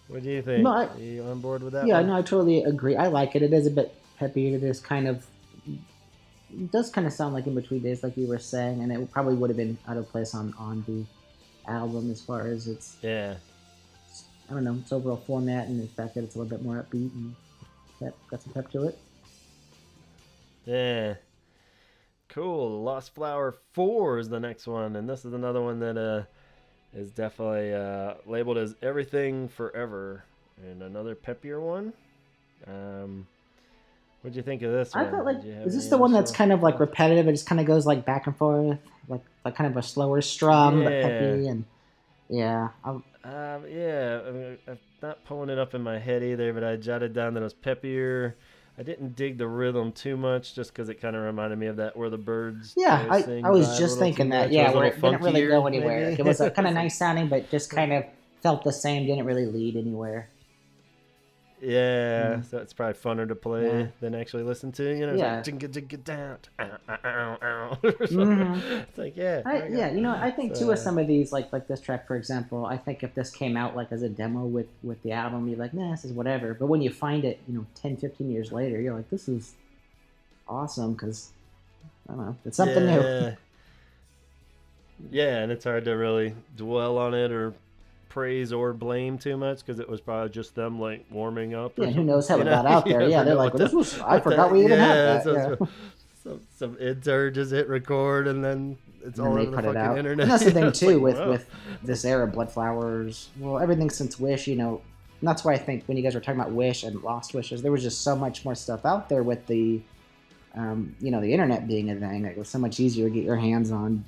What do you think? No, Are you on board with that? Yeah, one? no, I totally agree. I like it. It is a bit peppy. It is kind of, it does kind of sound like In Between Days, like you were saying, and it probably would have been out of place on the album as far as its, Yeah. I don't know, its overall format and the fact that it's a little bit more upbeat and got some pep to it. Yeah. Cool. Lost Flower 4 is the next one, and this is another one that is definitely labeled as Everything Forever, and another peppier one. What'd you think of this one? I felt like, Did you have is this any the one that's initial kind of like thoughts? repetitive? It just kind of goes like back and forth, like kind of a slower strum, but Yeah. peppy, and yeah. Yeah, I mean, I'm not pulling it up in my head either, but I jotted down that it was peppier. I didn't dig the rhythm too much, just because it kind of reminded me of that Where the Birds. Yeah, always sing I was vibe a just little thinking too that. much. Yeah, was a where it little didn't really go funkier, anywhere. maybe. It was kind of nice sounding, but just kind of felt the same. Didn't really lead anywhere. Yeah, so it's probably funner to play Yeah. than actually listen to. You know, Yeah. it's like jinga jinga down, ow, ow, ow, ow, or something. Mhm. It's like yeah, there you go. Yeah, you know, I think So, too with some of these, like this track, for example, I think if this came out like as a demo with the album, you're like, nah, this is whatever. But when you find it, 10, 15 years later, you're like, this is awesome because, I don't know, it's something new. yeah. Yeah, and it's hard to really dwell on it or praise or blame too much because it was probably just them like warming up. Or Yeah, who something, knows how you it know? got out You there. never Yeah, they're know like, what well, this the- was, I what forgot the- we even yeah, had that. so Yeah. some interns just hit record and then it's And all then they over the put it fucking out. internet. And that's the thing It's too like, with wow. with this era, Bloodflowers. Well, everything since Wish, and that's why I think when you guys were talking about Wish and Lost Wishes, there was just so much more stuff out there with the, the internet being a thing. Like, it was so much easier to get your hands on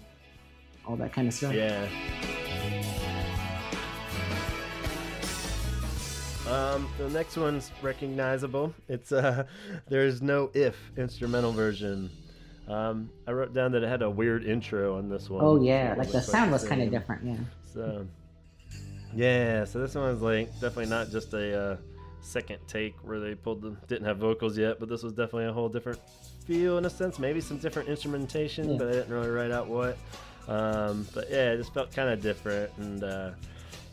all that kind of stuff. Yeah. The next one's recognizable. It's There's No If instrumental version. I wrote down that it had a weird intro on this one. Oh so yeah, it like the wasn't quite sound was kind of same. different. Yeah. So yeah, so this one's like definitely not just a second take where they didn't have vocals yet, but this was definitely a whole different feel in a sense. Maybe some different instrumentation, Yeah. but I didn't really write out what. But yeah, it just felt kind of different, and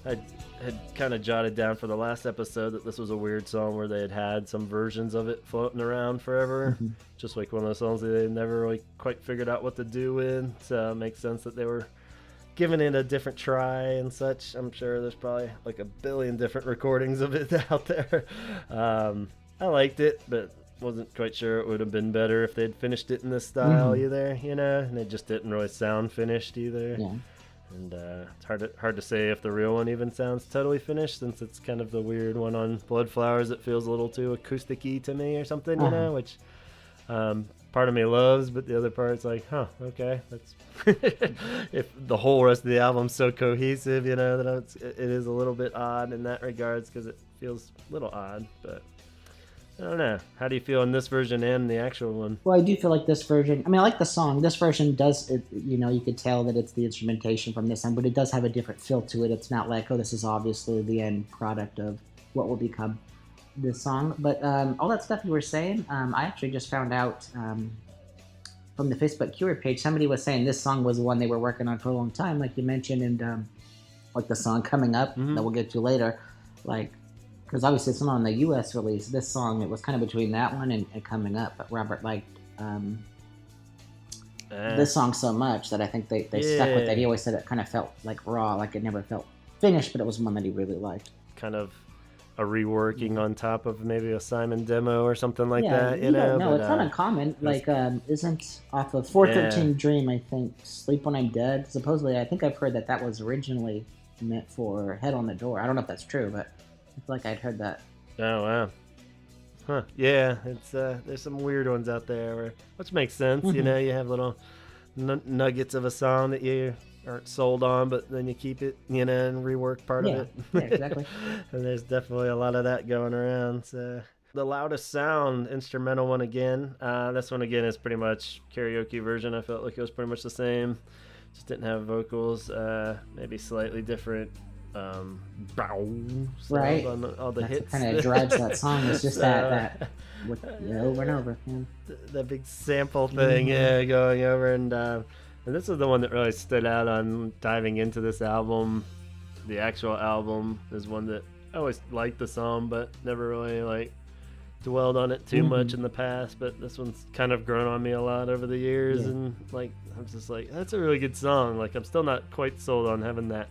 I had kind of jotted down for the last episode that this was a weird song where they had some versions of it floating around forever, Mhm. just like one of those songs that they never really quite figured out what to do with. So it makes sense that they were giving it a different try and such. I'm sure there's probably like a billion different recordings of it out there. I liked it, but wasn't quite sure it would have been better if they'd finished it in this style Mhm. either, and it just didn't really sound finished either. Yeah. And it's hard to say if the real one even sounds totally finished, since it's kind of the weird one on Bloodflowers that feels a little too acoustic-y to me or something, Uh-huh. which part of me loves, but the other part's like, huh, okay, that's if the whole rest of the album's so cohesive, you know, that it is a little bit odd in that regards because it feels a little odd, but I don't know. How do you feel in this version and the actual one? Well, I do feel like this version. I mean, I like the song. This version does, you know, you could tell that it's the instrumentation from this one, but it does have a different feel to it. It's not like, oh, this is obviously the end product of what will become this song. But all that stuff you were saying, I actually just found out from the Facebook Cure page. Somebody was saying this song was the one they were working on for a long time, like you mentioned, and like the song coming up that we'll get to later, like. Because obviously it's not on the U.S. release. This song, it was kind of between that one and coming up. But Robert liked this song so much that I think they stuck with it. He always said it kind of felt like raw, like it never felt finished, but it was one that he really liked. Kind of a reworking on top of maybe a Simon demo or something like that. You know, no, it's not uncommon. Like, isn't off of 413 Dream, I think, Sleep When I'm Dead. Supposedly, I think I've heard that was originally meant for Head on the Door. I don't know if that's true, but I feel like I'd heard that. Oh, wow. Huh. Yeah, it's there's some weird ones out there, which makes sense. You know, you have little nuggets of a song that you aren't sold on, but then you keep it, you know, and rework part of it. Yeah, exactly. And there's definitely a lot of that going around. So the Loudest Sound instrumental one again. This one again is pretty much karaoke version. I felt like it was pretty much the same. Just didn't have vocals. Maybe slightly different. Right. On all the hits. Kind of drives that song. It's just that over and over. Yeah. That big sample thing, going over, and this is the one that really stood out on diving into this album. The actual album is one that I always liked the song, but never really like dwelled on it too much in the past. But this one's kind of grown on me a lot over the years, and like I'm just like, that's a really good song. Like I'm still not quite sold on having that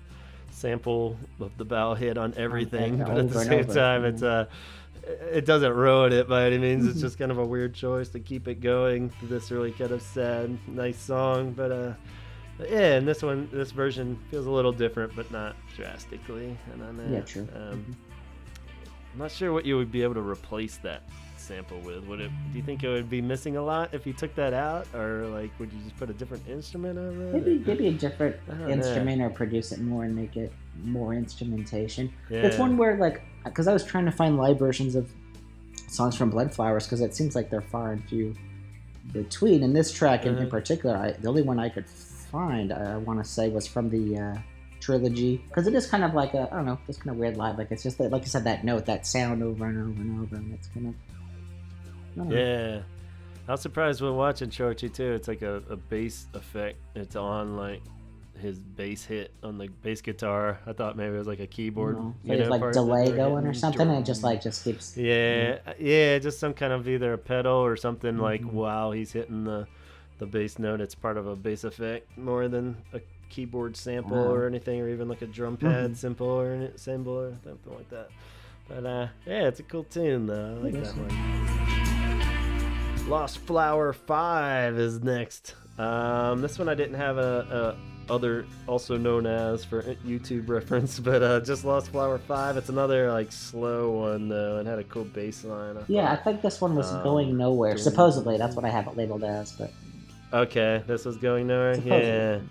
sample of the bow hit on everything, but at the same time it doesn't ruin it by any means. It's just kind of a weird choice to keep it going to this really kind of sad, nice song, but yeah, and this version feels a little different, but not drastically. And I know, true. I'm not sure what you would be able to replace that sample with. Do you think it would be missing a lot if you took that out, or like would you just put a different instrument over it? Maybe a different instrument, or produce it more and make it more instrumentation. Yeah. It's one where, like, because I was trying to find live versions of songs from Bloodflowers, because it seems like they're far and few between. And this track in particular, the only one I could find, I want to say, was from the trilogy, because it is kind of like I don't know, just kind of weird live. Like it's just like you said, that note, that sound over and over and over, and it's kind of. Yeah, I was surprised when watching Shorty too. It's like a bass effect. It's on like his bass hit on the bass guitar. I thought maybe it was like a keyboard. There's like delay going or something, and it just keeps. Yeah, just some kind of either a pedal or something like while he's hitting the bass note. It's part of a bass effect more than a keyboard sample or anything, or even like a drum pad sample or something like that. But yeah, it's a cool tune though. I like that one. Lost Flower 5 is next. This one I didn't have a other, also known as, for YouTube reference, but just Lost Flower 5. It's another like slow one though, and had a cool bass line. I think this one was Going Nowhere. Supposedly, that's what I have it labeled as. But okay, this was Going Nowhere. Supposedly.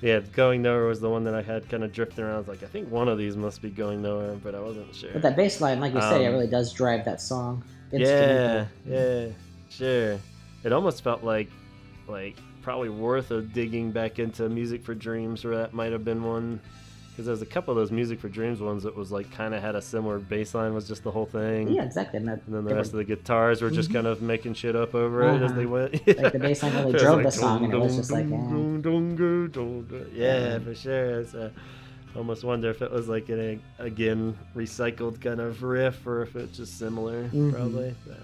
Yeah, Going Nowhere was the one that I had kind of drifting around. I was like, I think one of these must be Going Nowhere, but I wasn't sure. But that bass line, like you say, it really does drive that song. Yeah, sure. It almost felt like probably worth of digging back into Music for Dreams, where that might have been one, because there's a couple of those Music for Dreams ones that was like kind of had a similar bass line, was just the whole thing. Yeah, exactly. And then the rest of the guitars were just kind of making shit up over it as they went. Like the bass line really drove the song, and it was just like, yeah, for sure. It's almost wonder if it was like an again recycled kind of riff, or if it's just similar. Probably. But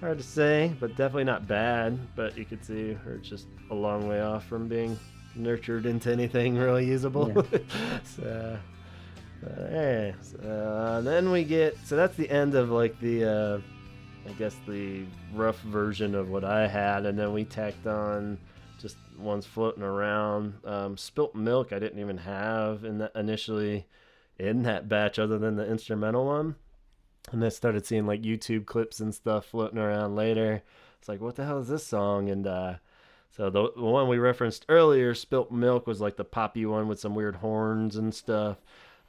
hard to say, but definitely not bad. But you could see her just a long way off from being nurtured into anything really usable. So then we get, so that's the end of like the I guess the rough version of what I had, and then we tacked on just ones floating around. Spilt Milk I didn't even have initially in that batch, other than the instrumental one. And I started seeing like YouTube clips and stuff floating around later. it's like, what the hell is this song? And so the one we referenced earlier, Spilt Milk, was like the poppy one with some weird horns and stuff.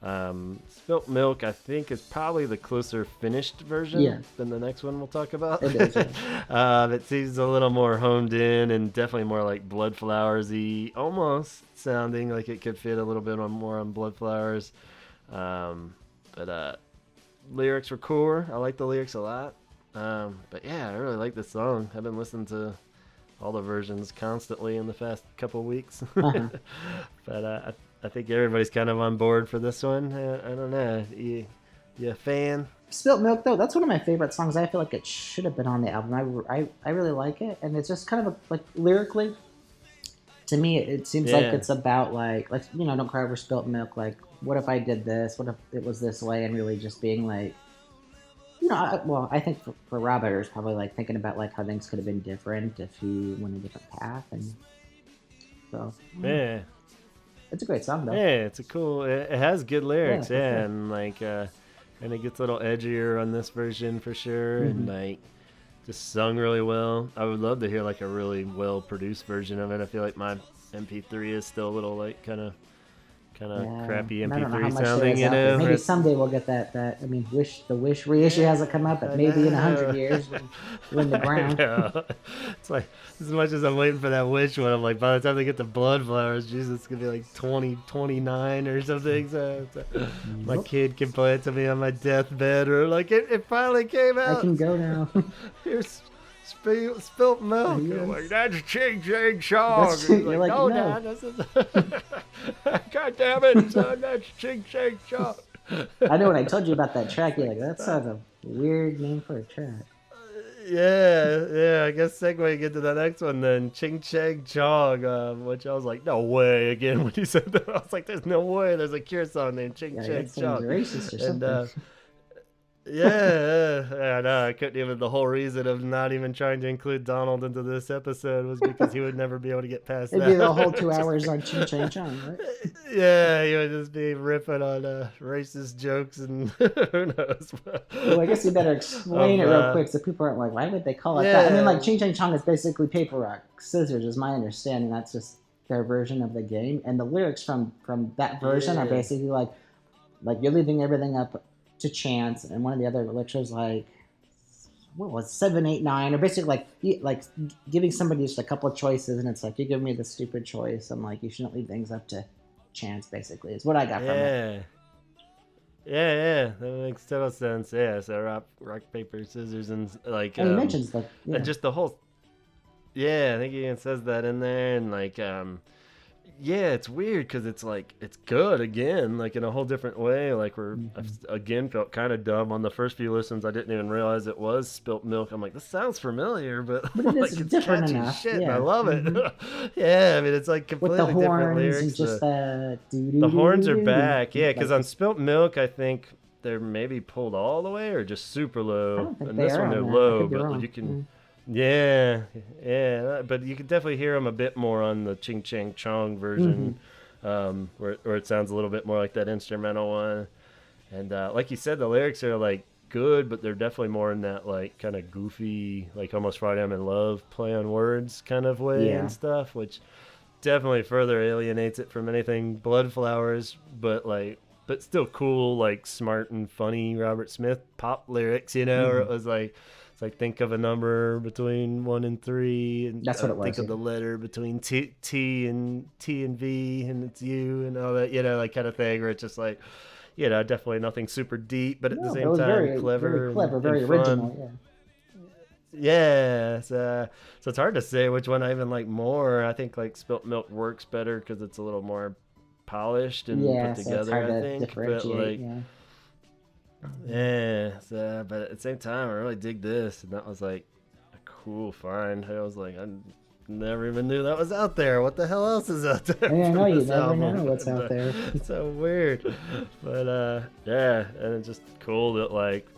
Spilt Milk, I think, is probably the closer finished version than the next one we'll talk about. It is, yeah. It seems a little more honed in and definitely more like Bloodflowers-y, almost sounding like it could fit a little bit more on Bloodflowers. But lyrics were cool. I like the lyrics a lot. But yeah, I really like this song. I've been listening to all the versions constantly in the past couple weeks. But I think everybody's kind of on board for this one. I don't know. You a fan? Spilt Milk, though, that's one of my favorite songs. I feel like it should have been on the album. I really like it, and it's just kind of like lyrically. To me, it seems like it's about like don't cry over spilt milk. Like, what if I did this? What if it was this way? And really just being like, I think for Robert, it was probably like thinking about like how things could have been different if he went a different path, and so yeah. It's a great song, though. Yeah, it's a cool. It has good lyrics, sure. And like, and it gets a little edgier on this version for sure, and like, just sung really well. I would love to hear like a really well produced version of it. I feel like my MP3 is still a little like kind of crappy MP3 sounding, Maybe someday we'll get that. I mean, the Wish reissue hasn't come up, but maybe in 100 years we're in the ground. It's like, as much as I'm waiting for that Wish one, I'm like, by the time they get to Bloodflowers, Jesus, it's gonna be like 2029 or something. So my kid can play it to me on my deathbed, or like it finally came out. I can go now. Here's spilt milk. Yes. I'm like, that's Ching Chang Chong. You're like, no, Dad, this is. God damn it, son, that's Ching Chang Chong. I know when I told you about that track, you're like, that sounds a weird name for a track. Yeah. I guess segueing into the next one then, Ching Chang Chong, which I was like, no way. Again, when you said that, I was like, there's no way. There's a Cure song named Ching Chang Chong. Racist or something. Yeah, I know. I couldn't even. The whole reason of not even trying to include Donald into this episode was because he would never be able to get past that. It'd be the whole 2 hours on Ching Chang Chong, right? Yeah, he would just be ripping on racist jokes and who knows. Well, I guess you better explain it real quick so people aren't like, why would they call it that? I mean, like, Ching Chang Chong is basically paper, rock, scissors, is my understanding. That's just their version of the game. And the lyrics from that version are basically like you're leaving everything up to chance, and one of the other lyrics was like, what was it, 7, 8, 9, or basically like giving somebody just a couple of choices, and it's like, you give me the stupid choice. I'm like, you shouldn't leave things up to chance. Basically, is what I got from it. Yeah, that makes total sense. Yeah, so rock paper scissors, and like, and he mentions the and just the whole. Yeah, I think he even says that in there, and like, yeah, it's weird because it's like, it's good again, like in a whole different way. Like I've again felt kind of dumb on the first few listens. I didn't even realize it was Spilt Milk. I'm like, this sounds familiar, but it like, is it's different catchy enough. shit. Yeah. And I love it. Yeah, I mean, it's like completely with the different horns lyrics. and just the horns are back. Yeah, because on Spilt Milk, I think they're maybe pulled all the way or just super low. I don't think and they this are one they're on that. low, I could be but wrong. you can. Yeah, but you can definitely hear them a bit more on the Ching Chang Chong version, where it sounds a little bit more like that instrumental one. And like you said, the lyrics are like good, but they're definitely more in that like kind of goofy, like almost Friday I'm in Love, play on words kind of way and stuff, which definitely further alienates it from anything Bloodflowers, but still cool, like smart and funny Robert Smith pop lyrics, or it was like. It's like, think of a number between 1 and 3, and that's what it was. Think of the letter between T and V, and it's you, and all that, like kind of thing. Where it's just like, definitely nothing super deep, but at the same time, very clever, very and original. fun. Yeah, so it's hard to say which one I even like more. I think like Spilt Milk works better because it's a little more polished and put together. It's hard I to think, differentiate. But at the same time, I really dig this, and that was like a cool find. I was like, I never even knew that was out there. What the hell else is out there? I know, you never know what's out there. It's so weird, but and it's just cool that like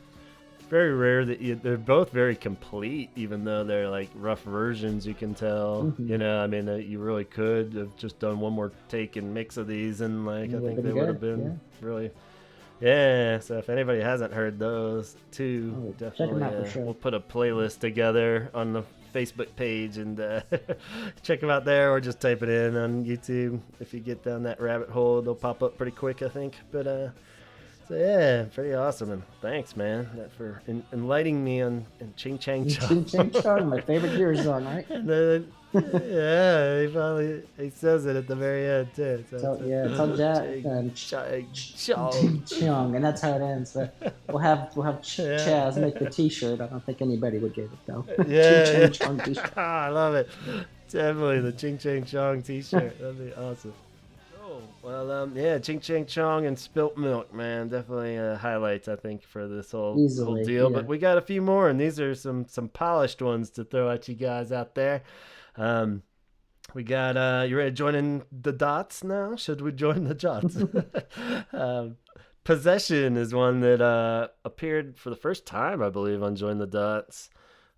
very rare that they're both very complete, even though they're like rough versions. You can tell, I mean, you really could have just done one more take and mix of these, and like I think they would have been really. Yeah, so if anybody hasn't heard those two, definitely check them out for sure. We'll put a playlist together on the Facebook page and check them out there, or just type it in on YouTube. If you get down that rabbit hole, they'll pop up pretty quick, I think. But so yeah, pretty awesome, and thanks, man, for enlightening me on Ching Chang Chong. Ching Chang Chong, my favorite Gear song, right? And then, yeah, he says it at the very end too. So tell Jack and Ching Chong, and that's how it ends. So we'll have Chaz make the T-shirt. I don't think anybody would get it though. Yeah, Ching Chang Chong T-shirt. I love it. Definitely the Ching Chang Chong T-shirt. That'd be awesome. Well, yeah, Ching Chang Chong and Spilt Milk, man, definitely highlights, I think, for this whole deal. Yeah. But we got a few more, and these are some polished ones to throw at you guys out there. We got, you ready to join in the dots now? Should we join the dots? Possession is one that appeared for the first time, I believe, on Join the Dots.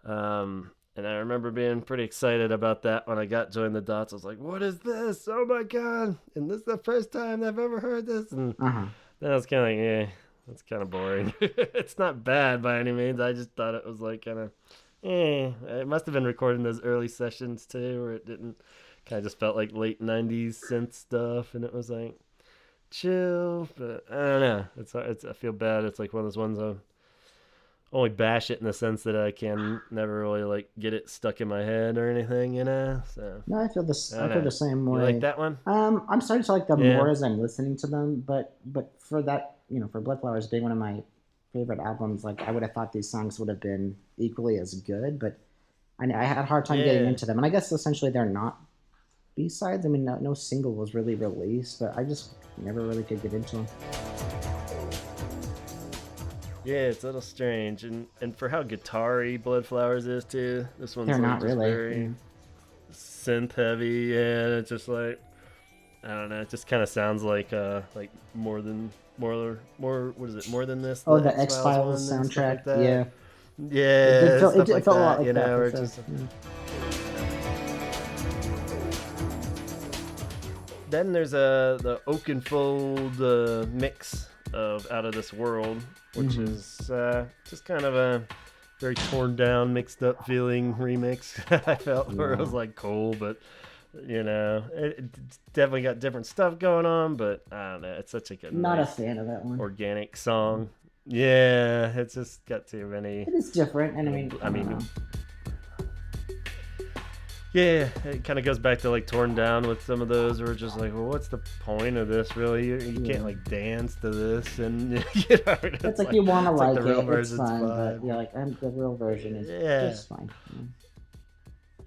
And I remember being pretty excited about that when I got Join the Dots. I was like, what is this? Oh my God. And this is the first time I've ever heard this. And then I was kind of like, yeah, that's kind of boring. It's not bad by any means. I just thought it was like kind of, It must have been recording those early sessions too, where it didn't, kind of just felt like late 90s synth stuff. And it was like chill, but I don't know. I feel bad. It's like one of those ones I only bash it in the sense that I can never really like get it stuck in my head or anything, you know. So no, I feel the same way. You like that one? I'm starting to like them more as I'm listening to them, but for that, for Bloodflowers being one of my favorite albums, like I would have thought these songs would have been equally as good, but I had a hard time getting into them, and I guess essentially they're not B-sides. I mean, no single was really released, but I just never really could get into them. Yeah, it's a little strange, and for how guitar-y Bloodflowers is too, this one's they're like not just really very synth heavy, and it's just like, I don't know, it just kind of sounds like more than this. Oh, the X-Files soundtrack, like yeah. Yeah, it felt like a lot like you know, that. Just, Then there's the Oakenfold mix of Out of This World, which is just kind of a very torn down, mixed up feeling remix. I felt where it was like cool, but it's definitely got different stuff going on. But I don't know, it's such a not a fan of that one. Organic song. Yeah, it's just got too many. It is different, and I mean. Yeah, it kind of goes back to like Torn Down with some of those where it's just like, well, what's the point of this really? You can't like dance to this, and it's like you want to like the real it, version's it's fine, fine. but you're like, the real version is just fine.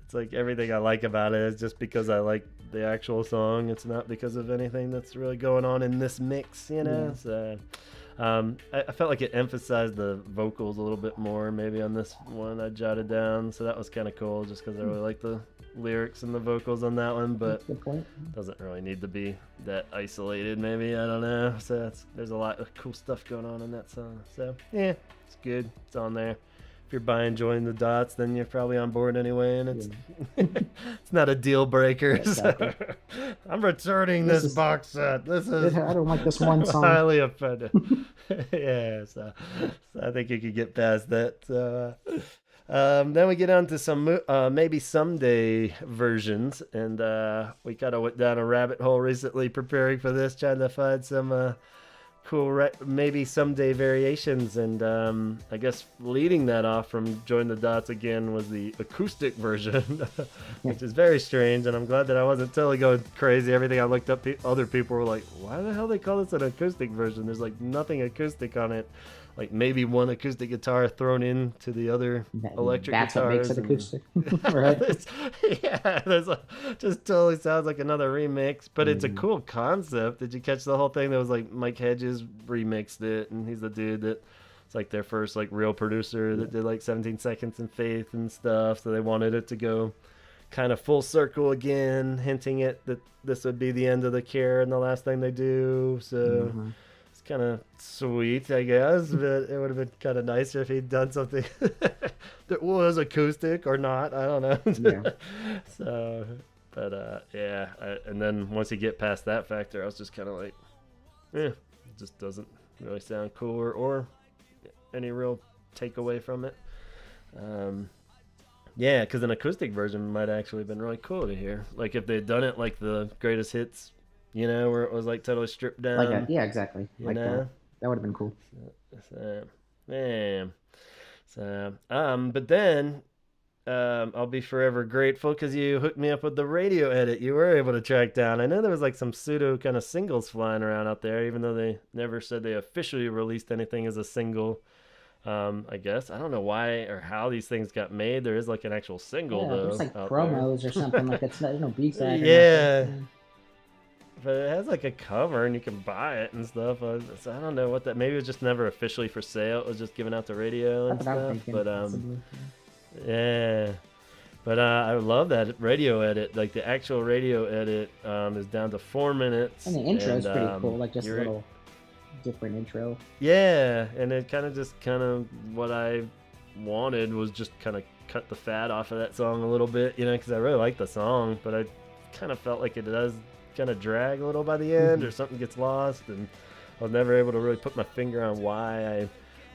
It's like everything I like about it is just because I like the actual song. It's not because of anything that's really going on in this mix, Yeah. So I felt like it emphasized the vocals a little bit more maybe on this one I jotted down, so that was kind of cool just because I really like the lyrics and the vocals on that one, but good point. Doesn't really need to be that isolated maybe, I don't know. So there's a lot of cool stuff going on in that song, so yeah, it's good, it's on there. If you're buying Join the Dots, then you're probably on board anyway, and it's it's not a deal breaker. Exactly. So I'm returning this box set. This is I don't like this one song. Highly offended. Yeah, so I think you could get past that. So then we get on to some maybe someday versions, and we kind of went down a rabbit hole recently preparing for this, trying to find some cool maybe someday variations, and I guess leading that off from Join the Dots again was the acoustic version, which is very strange, and I'm glad that I wasn't totally going crazy. Everything I looked up, other people were like, why the hell they call this an acoustic version? There's like nothing acoustic on it, like maybe one acoustic guitar thrown into the other electric that's guitars. That's what makes it acoustic. Right? Just totally sounds like another remix, but it's a cool concept. Did you catch the whole thing? That was like Mike Hedges remixed it, and he's the dude that it's like their first like real producer that did like 17 Seconds in Faith and stuff, so they wanted it to go kind of full circle again, hinting at that this would be the end of the Cure and the last thing they do, so kind of sweet, I guess, but it would have been kind of nicer if he'd done something that was acoustic or not. I don't know. Yeah. So, but and then once you get past that factor, I was just kind of like, it just doesn't really sound cool or any real takeaway from it. Yeah, because an acoustic version might actually have been really cool to hear. Like if they'd done it like the greatest hits, where it was like totally stripped down. Yeah, exactly, You like that. know? That would have been cool. So, yeah. But then I'll be forever grateful because you hooked me up with the radio edit you were able to track down. I know there was like some pseudo kind of singles flying around out there, even though they never said they officially released anything as a single. I guess I don't know why or how these things got made. There is like an actual single Yeah, though there's like out promos there. or something. Like there's no B-side or Yeah, nothing. but it has like a cover and you can buy it and stuff. So I don't know what that. Maybe it was just never officially for sale. It was just given out to radio and That's what I'm stuff. thinking. But Possibly. yeah. But I love that radio edit. Like the actual radio edit is down to 4 minutes. And the intro is pretty cool. Like just a you're- little different intro. Yeah, and it kind of what I wanted was just kind of cut the fat off of that song a little bit, because I really like the song, but I kind of felt like it does kind of drag a little by the end, or something gets lost, and I was never able to really put my finger on why I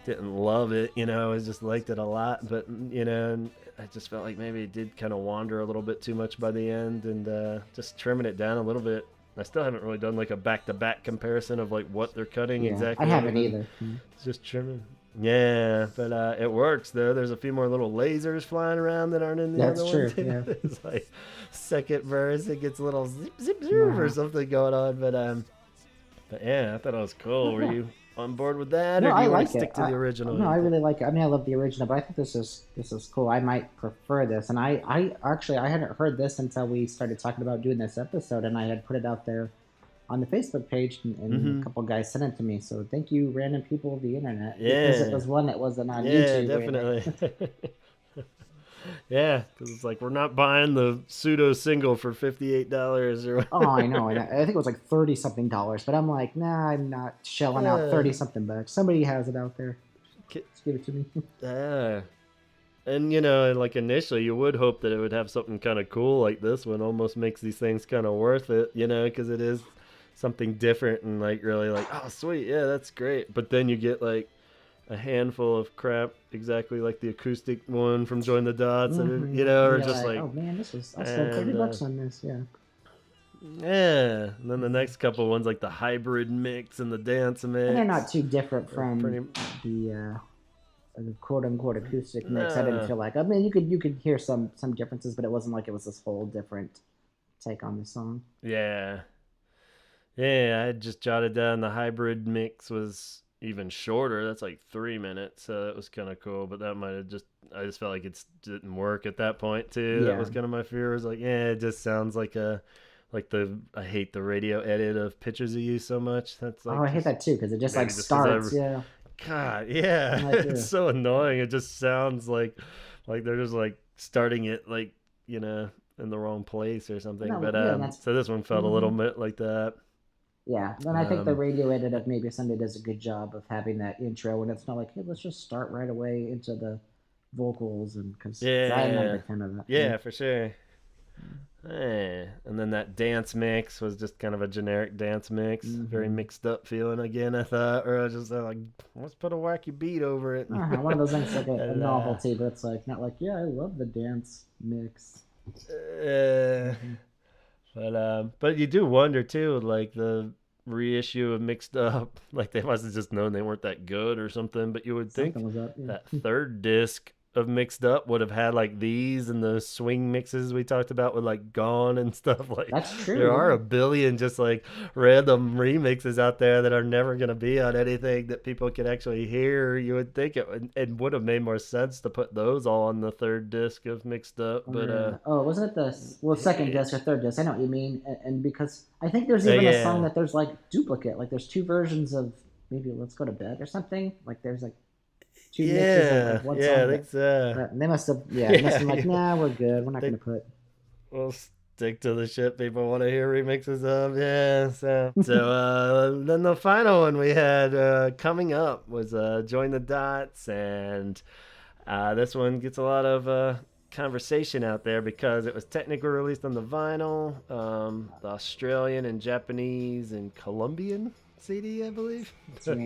didn't love it. I just liked it a lot, but and I just felt like maybe it did kind of wander a little bit too much by the end, and just trimming it down a little bit. I still haven't really done like a back-to-back comparison of like what they're cutting exactly. I haven't either. It's just trimming. Yeah, but it works though. There's a few more little lasers flying around that aren't in the That's other true. one. Yeah. It's like second verse, it gets a little zip zip zip or something going on. But yeah, I thought it was cool. Were you on board with that, No, or do I you want like to stick it. to the original? No, I really like it. I mean, I love the original, but I think this is cool. I might prefer this. And I actually I hadn't heard this until we started talking about doing this episode, and I had put it out there on the Facebook page, and a couple guys sent it to me. So thank you, random people of the internet. Yeah. Because it was one that wasn't on Yeah, YouTube. definitely. Yeah, because it's like we're not buying the pseudo single for $58 or. Oh, I know. And I think it was like $30-something, but I'm like, nah, I'm not shelling out 30-something bucks. Somebody has it out there. Just give it to me. Yeah. And like initially you would hope that it would have something kind of cool like this one. Almost makes these things kind of worth it, because it is something different and like really like, oh sweet, yeah, that's great. But then you get like a handful of crap exactly like the acoustic one from Join the Dots, and or You're just like, oh man, this was I spent $30 on this. Yeah. yeah. And then the next couple ones like the hybrid mix and the dance mix. And they're not too different from pretty- the quote unquote acoustic mix. I didn't feel like. I mean, you could hear some differences, but it wasn't like it was this whole different take on the song. Yeah. Yeah, I had just jotted down the hybrid mix was even shorter. That's like 3 minutes, so that was kind of cool. But that might have I just felt like it didn't work at that point too. Yeah. That was kind of my fear. Was like, yeah, it just sounds like I hate the radio edit of Pictures of You so much. That's like, I hate that too because it just like just 'cause starts. Yeah. God, yeah, Like, it's so annoying. It just sounds like they're just like starting it like in the wrong place or something. No, But yeah, so this one felt a little bit like that. Yeah, and I think the radio edit of Maybe Sunday does a good job of having that intro, and it's not like, hey, let's just start right away into the vocals, and because I remember kind of that. Yeah, for sure. Hey. And then that dance mix was just kind of a generic dance mix, very mixed up feeling again. I thought, or I was just like, let's put a wacky beat over it. One of those things like a novelty, but it's like not like, yeah, I love the dance mix. But you do wonder too, like the reissue of Mixed Up, like they must have just known they weren't that good or something. But you would think that third disc of Mixed Up would have had like these and the swing mixes we talked about with like Gone and stuff. Like that's true. There are a billion just like random remixes out there that are never going to be on anything that people can actually hear. You would think it would have made more sense to put those all on the third disc of Mixed Up. But wasn't it the second disc or third disc? I know what you mean. And because I think there's even a song that there's like duplicate, like there's two versions of maybe Let's Go to Bed or something. Like there's like two mixes of like one song. I think so. They must have been like, nah, we're good. We're not going to put. We'll stick to the shit people want to hear remixes of. Yeah. So then the final one we had coming up was Join the Dots, and this one gets a lot of conversation out there because it was technically released on the vinyl, the Australian and Japanese and Colombian CD, I believe. Not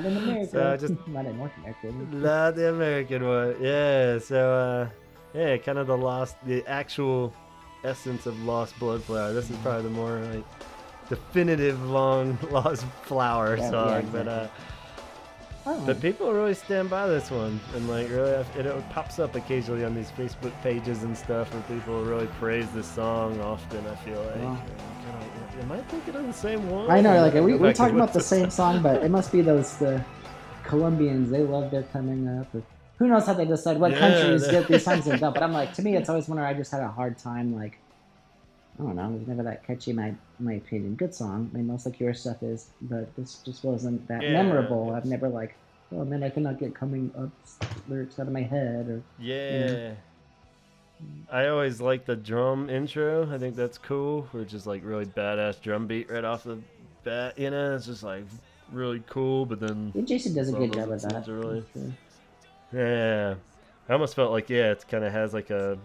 in America. So just not in North America. Not the American one. Yeah. So yeah, kind of the actual essence of Lost Bloodflower. This is probably the more like definitive long Lost Flower Yeah, song, yeah, exactly. but people really stand by this one, and like really, it pops up occasionally on these Facebook pages and stuff where people really praise this song. Often, I feel like, Wow. am I thinking of the same one? I know, like Go we're back and talking about the listen. same song, but it must be the Colombians. They love their coming up. Or who knows how they decide what Yeah, countries get these songs and don't. But I'm like, to me, it's always one where I just had a hard time. Like, I don't know, it was never that catchy. My opinion, good song. I mean, most like your stuff is, but this just wasn't that yeah, memorable. I've never like, oh man, I cannot get coming up lyrics out of my head, or you know. yeah. I always like the drum intro. I think that's cool. Which is like really badass drum beat right off the bat. It's just like really cool. But then Yeah, Jason does a song good job doesn't of seem that. to really. For sure. Yeah, I almost felt like it kind of has like a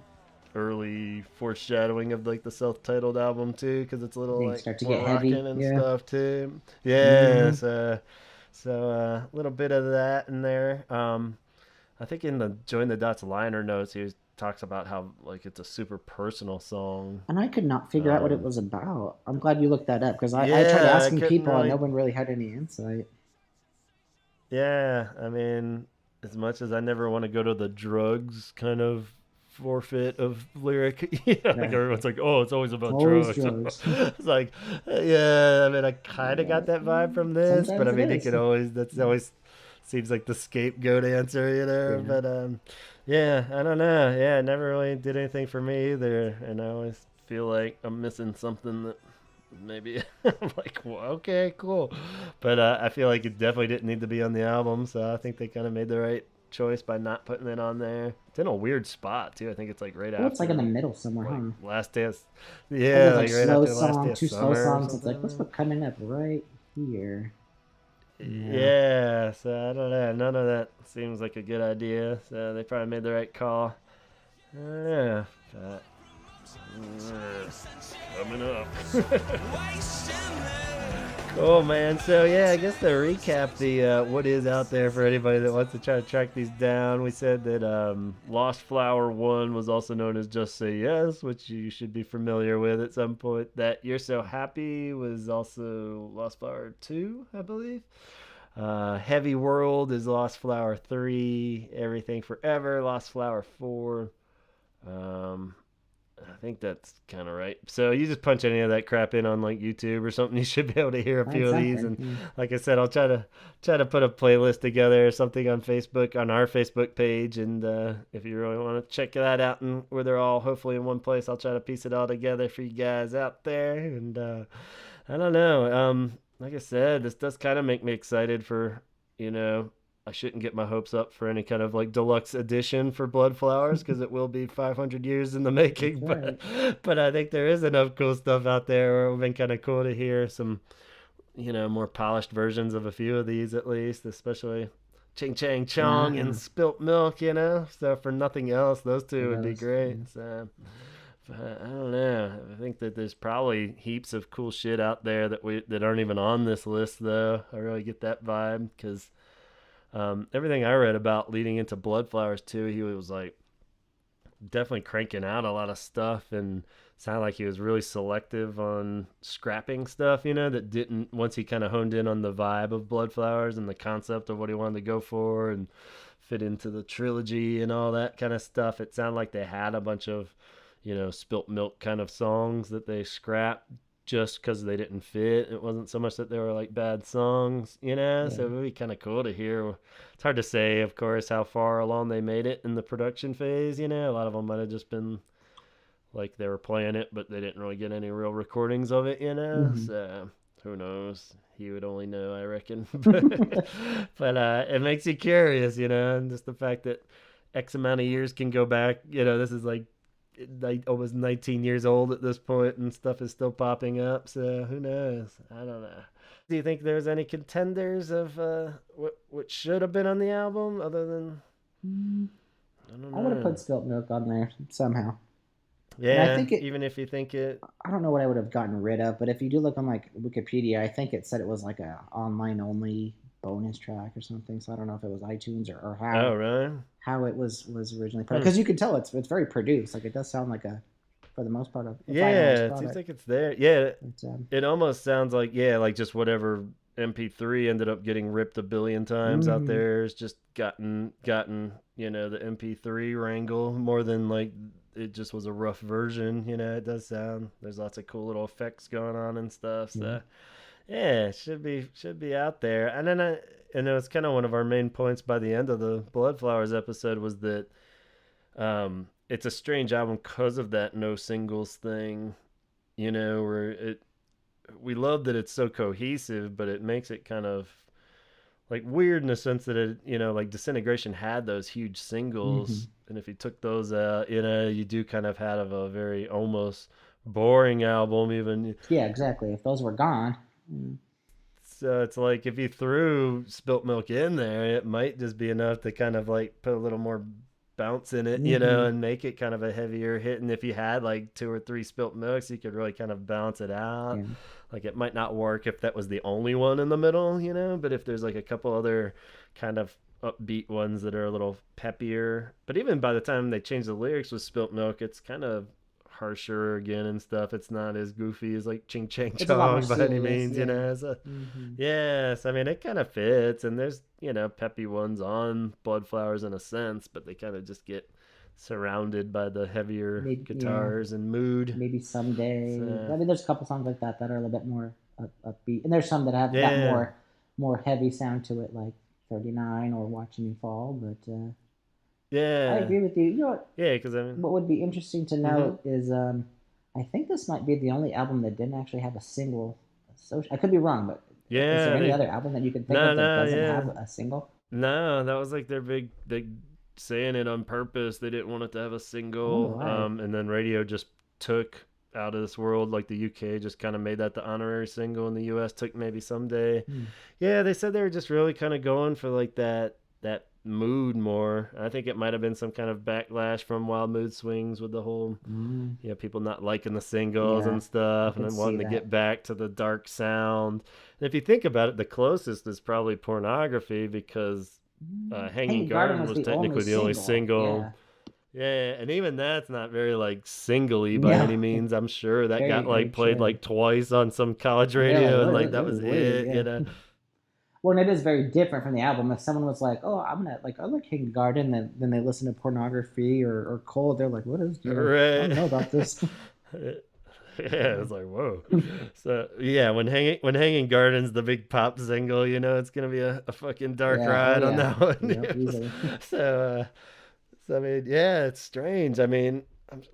early foreshadowing of like the self-titled album too, because it's a little They like start to more get heavy. rocking and Yeah. stuff too. Hmm. Yeah, so a little bit of that in there. I think in the Join the Dots liner notes, he talks about how like it's a super personal song. And I could not figure out what it Um, was about. I'm glad you looked that up because I tried yeah, I asking couldn't people and no really. one really had any insight. Yeah, I mean, as much as I never want to go to the drugs kind of forfeit of lyric, like Yeah. everyone's like, oh, it's always about Always drugs. drugs. It's like, yeah, I mean, I kind of got that vibe from this, but Sometimes I it mean, is. that's always seems like the scapegoat answer, Yeah. But yeah, I don't know. Yeah, it never really did anything for me either, and I always feel like I'm missing something that maybe I'm like, well, okay, cool, but I feel like it definitely didn't need to be on the album, so I think they kind of made the right choice by not putting it on there. It's in a weird spot too. I think it's like right Well, it's like in the after middle somewhere, like huh? Last Dance. Like Yeah, there's like like right slow after Last Day song, of two slow Summer or songs. It's like, let's something. put coming up right here. Yeah. Yeah, so I don't know. None of that seems like a good idea. So they probably made the right call. Yeah, but coming up. Cool, man. So yeah, I guess to recap the what is out there for anybody that wants to try to track these down, we said that Lost Flower 1 was also known as Just Say Yes, which you should be familiar with at some point. That You're So Happy was also Lost Flower 2, I believe. Heavy World is Lost Flower 3. Everything Forever, Lost Flower 4. Um, I think that's kind of right. So you just punch any of that crap in on like YouTube or something, you should be able to hear a Find few of these. something. And Yeah. like I said, I'll try to put a playlist together or something on Facebook, on our Facebook page. And if you really want to check that out, and where they're all hopefully in one place, I'll try to piece it all together for you guys out there. And I don't know. Like I said, this does kind of make me excited for you know I shouldn't get my hopes up for any kind of like deluxe edition for Bloodflowers because it will be 500 years in the That's making. right. But I think there is enough cool stuff out there where it would have been kind of cool to hear some more polished versions of a few of these at least, especially Ching Chang Chong and Wow. Spilt Milk. So for nothing else, those two would be Those. great. Yeah. So. But I don't know. I think that there's probably heaps of cool shit out there that aren't even on this list, though. I really get that vibe because everything I read about leading into Bloodflowers too, he was like definitely cranking out a lot of stuff and sounded like he was really selective on scrapping stuff, that didn't, once he kind of honed in on the vibe of Bloodflowers and the concept of what he wanted to go for and fit into the trilogy and all that kind of stuff. It sounded like they had a bunch of, spilt milk kind of songs that they scrapped just because they didn't fit. It wasn't so much that they were like bad songs, Yeah. so it would be kind of cool to hear. It's hard to say, of course, how far along they made it in the production phase. A lot of them might have just been like they were playing it, but they didn't really get any real recordings of it, Hmm. so who knows. He would only know, I reckon. But it makes you curious, and just the fact that X amount of years can go back. This is like almost 19 years old at this point, and stuff is still popping up. So who knows? I don't know. Do you think there's any contenders of what should have been on the album other than I don't I would have know? put spilt milk on there somehow. And I Yeah, think it, even if you think it. I don't know what I would have gotten rid of, but if you do look on like Wikipedia, I think it said it was like a online only bonus track or something. So I don't know if it was iTunes or Oh, right. how it was originally put, because you can tell it's very produced. Like, it does sound like for the most part, a finalized It seems product. like it's there. Yeah, But, it almost sounds like like just whatever MP3 ended up getting ripped a billion times out mhm. there has just gotten the MP3 wrangle more than like it just was a rough version. It does sound there's lots of cool little effects going on and stuff. So yeah, it should be out there. And then and it was kind of one of our main points by the end of the Bloodflowers episode was that it's a strange album because of that no singles thing, where we love that it's so cohesive, but it makes it kind of like weird in the sense that it, like Disintegration had those huge singles, and if you took those out, you do kind of have a very almost boring album, even. Yeah, exactly. If those were gone. So it's like if you threw Spilt Milk in there, it might just be enough to kind of like put a little more bounce in it, and make it kind of a heavier hit. And if you had like 2 or 3 Spilt Milks, you could really kind of balance it out. Yeah. Like it might not work if that was the only one in the middle, but if there's like a couple other kind of upbeat ones that are a little peppier. But even by the time they change the lyrics with Spilt Milk, it's kind of harsher again and stuff. It's not as goofy as like Ching Chang Chong by any means, So, yes, I mean it kind of fits, and there's peppy ones on Bloodflowers in a sense, but they kind of just get surrounded by the heavier guitars and mood. Maybe Someday. So, I mean, there's a couple songs like that are a little bit more upbeat, and there's some that have that more heavy sound to it, like 39 or Watching Me Fall. But I agree with you. You know what? Yeah, because what would be interesting to note is I think this might be the only album that didn't actually have a single. I could be wrong, but is there any other album that you can think of that doesn't have a single? No, that was like their big saying it on purpose. They didn't want it to have a single. Right. And then radio just took Out of This World, like the UK just kind of made that the honorary single, and the US took Maybe Someday. Yeah, they said they were just really kind of going for like that mood more. I think it might have been some kind of backlash from Wild Mood Swings with the whole people not liking the singles and stuff, and then wanting to get back to the dark sound. And if you think about it, the closest is probably Pornography, because Hanging Garden was technically the only single. Yeah, and even that's not very like singly by any means. I'm sure that got like played like twice on some college radio, and like that was it. Well, and it is very different from the album. If someone was like, "Oh, I like Hanging Garden," then they listen to Pornography or Cold, they're like, "What is? I don't know about this." It's like, whoa. So yeah, when Hanging Garden's the big pop single, it's gonna be a fucking dark ride on that one. So I mean, yeah, it's strange. I mean,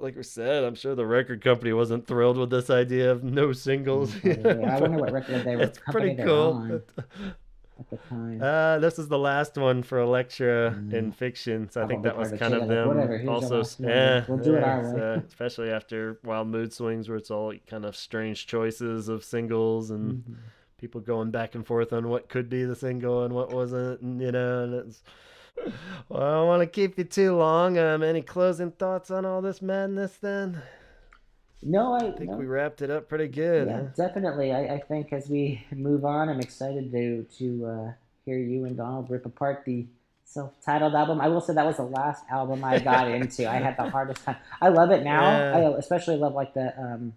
like we said, I'm sure the record company wasn't thrilled with this idea of no singles. I wonder what record they were. It's pretty cool. On at the time. This is the last one for Electra in Fiction, so I think that was kind of them. Also, we'll do it our way. Especially after Wild Mood Swings, where it's all kind of strange choices of singles and people going back and forth on what could be the single and what wasn't, and it's. Well, I don't want to keep you too long. Any closing thoughts on all this madness then? No, I think we wrapped it up pretty good. Yeah, definitely. I think as we move on, I'm excited to hear you and Donald rip apart the self-titled album. I will say that was the last album I got into. I had the hardest time. I love it now. I especially love like the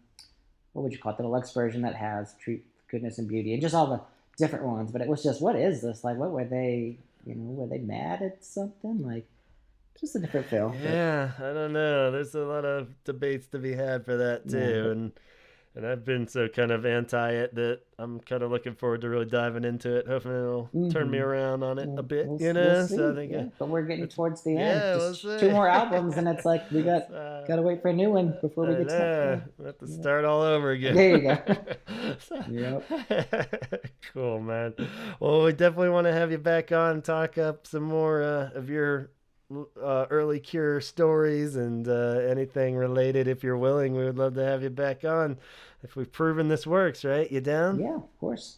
what would you call it, the deluxe version that has Treat, Goodness, and Beauty, and just all the different ones. But it was just, what is this? Like, what were they? Were they mad at something? Like, just a different feel. Yeah, I don't know. There's a lot of debates to be had for that too, and I've been so kind of anti it that I'm kind of looking forward to really diving into it. Hopefully it'll turn me around on it a bit, we'll so I think but we're getting towards the end. Just 2 more albums, and it's like we got to wait for a new one before we get to we have to start all over again. There you go. Cool, man. Well, we definitely want to have you back on and talk up some more of your early Cure stories and anything related. If you're willing, we would love to have you back on if we've proven this works, right? You down? Yeah, of course.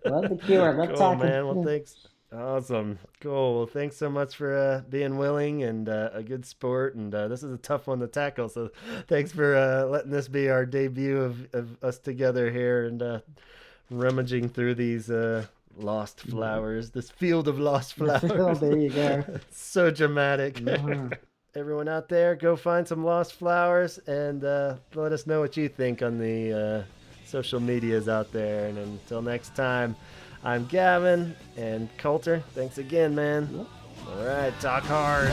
Love the Cure. Love talking. Man. Well, thanks. Awesome. Cool. Well, thanks so much for being willing and a good sport. And this is a tough one to tackle, so thanks for letting this be our debut of us together here and rummaging through these lost flowers, this field of lost flowers. Oh, there you go. So dramatic. Uh-huh. Everyone out there, go find some lost flowers and let us know what you think on the social medias out there. And until next time, I'm Gavin and Coulter. Thanks again, man. Yep. All right, talk hard.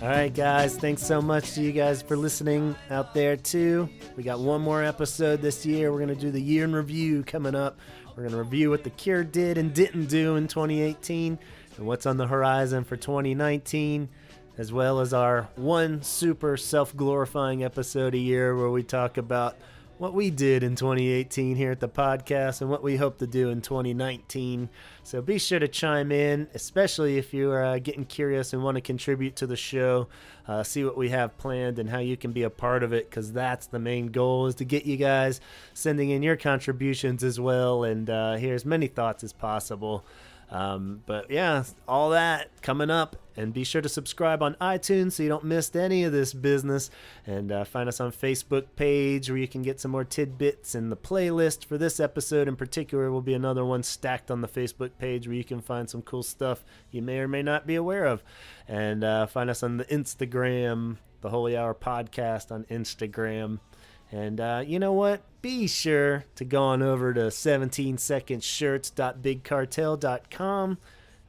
All right, guys. Thanks so much to you guys for listening out there, too. We got one more episode this year. We're going to do the year in review coming up. We're going to review what The Cure did and didn't do in 2018 and what's on the horizon for 2019, as well as our one super self-glorifying episode a year where we talk about what we did in 2018 here at the podcast and what we hope to do in 2019. So be sure to chime in, especially if you're getting curious and want to contribute to the show, see what we have planned and how you can be a part of it, because that's the main goal, is to get you guys sending in your contributions as well and hear as many thoughts as possible. But yeah, all that coming up, and be sure to subscribe on iTunes so you don't miss any of this business, and find us on Facebook page where you can get some more tidbits, and the playlist for this episode in particular will be another one stacked on the Facebook page where you can find some cool stuff you may or may not be aware of. And find us on the Instagram, the Holy Hour Podcast on Instagram. And you know what? Be sure to go on over to 17secondshirts.bigcartel.com.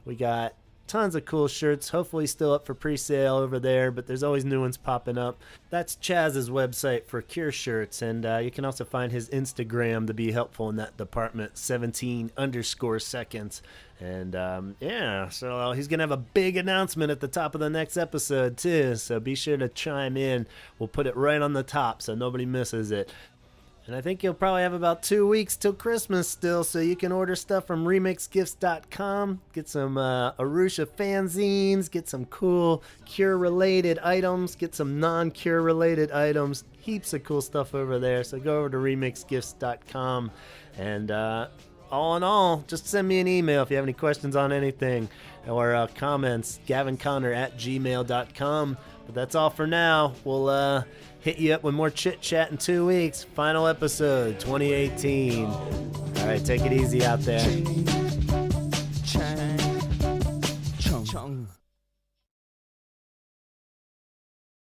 We got tons of cool shirts, hopefully still up for pre-sale over there, but there's always new ones popping up. That's Chaz's website for Cure shirts, and you can also find his Instagram to be helpful in that department, 17_seconds. And yeah, so he's going to have a big announcement at the top of the next episode too, so be sure to chime in. We'll put it right on the top so nobody misses it. And I think you'll probably have about 2 weeks till Christmas still, so you can order stuff from remixgifts.com, get some Arusha fanzines, get some cool Cure-related items, get some non-Cure-related items, heaps of cool stuff over there. So go over to remixgifts.com, and all in all, just send me an email if you have any questions on anything, or comments, gavinconner@gmail.com. But that's all for now. We'll hit you up with more chit-chat in 2 weeks. Final episode, 2018. All right, take it easy out there.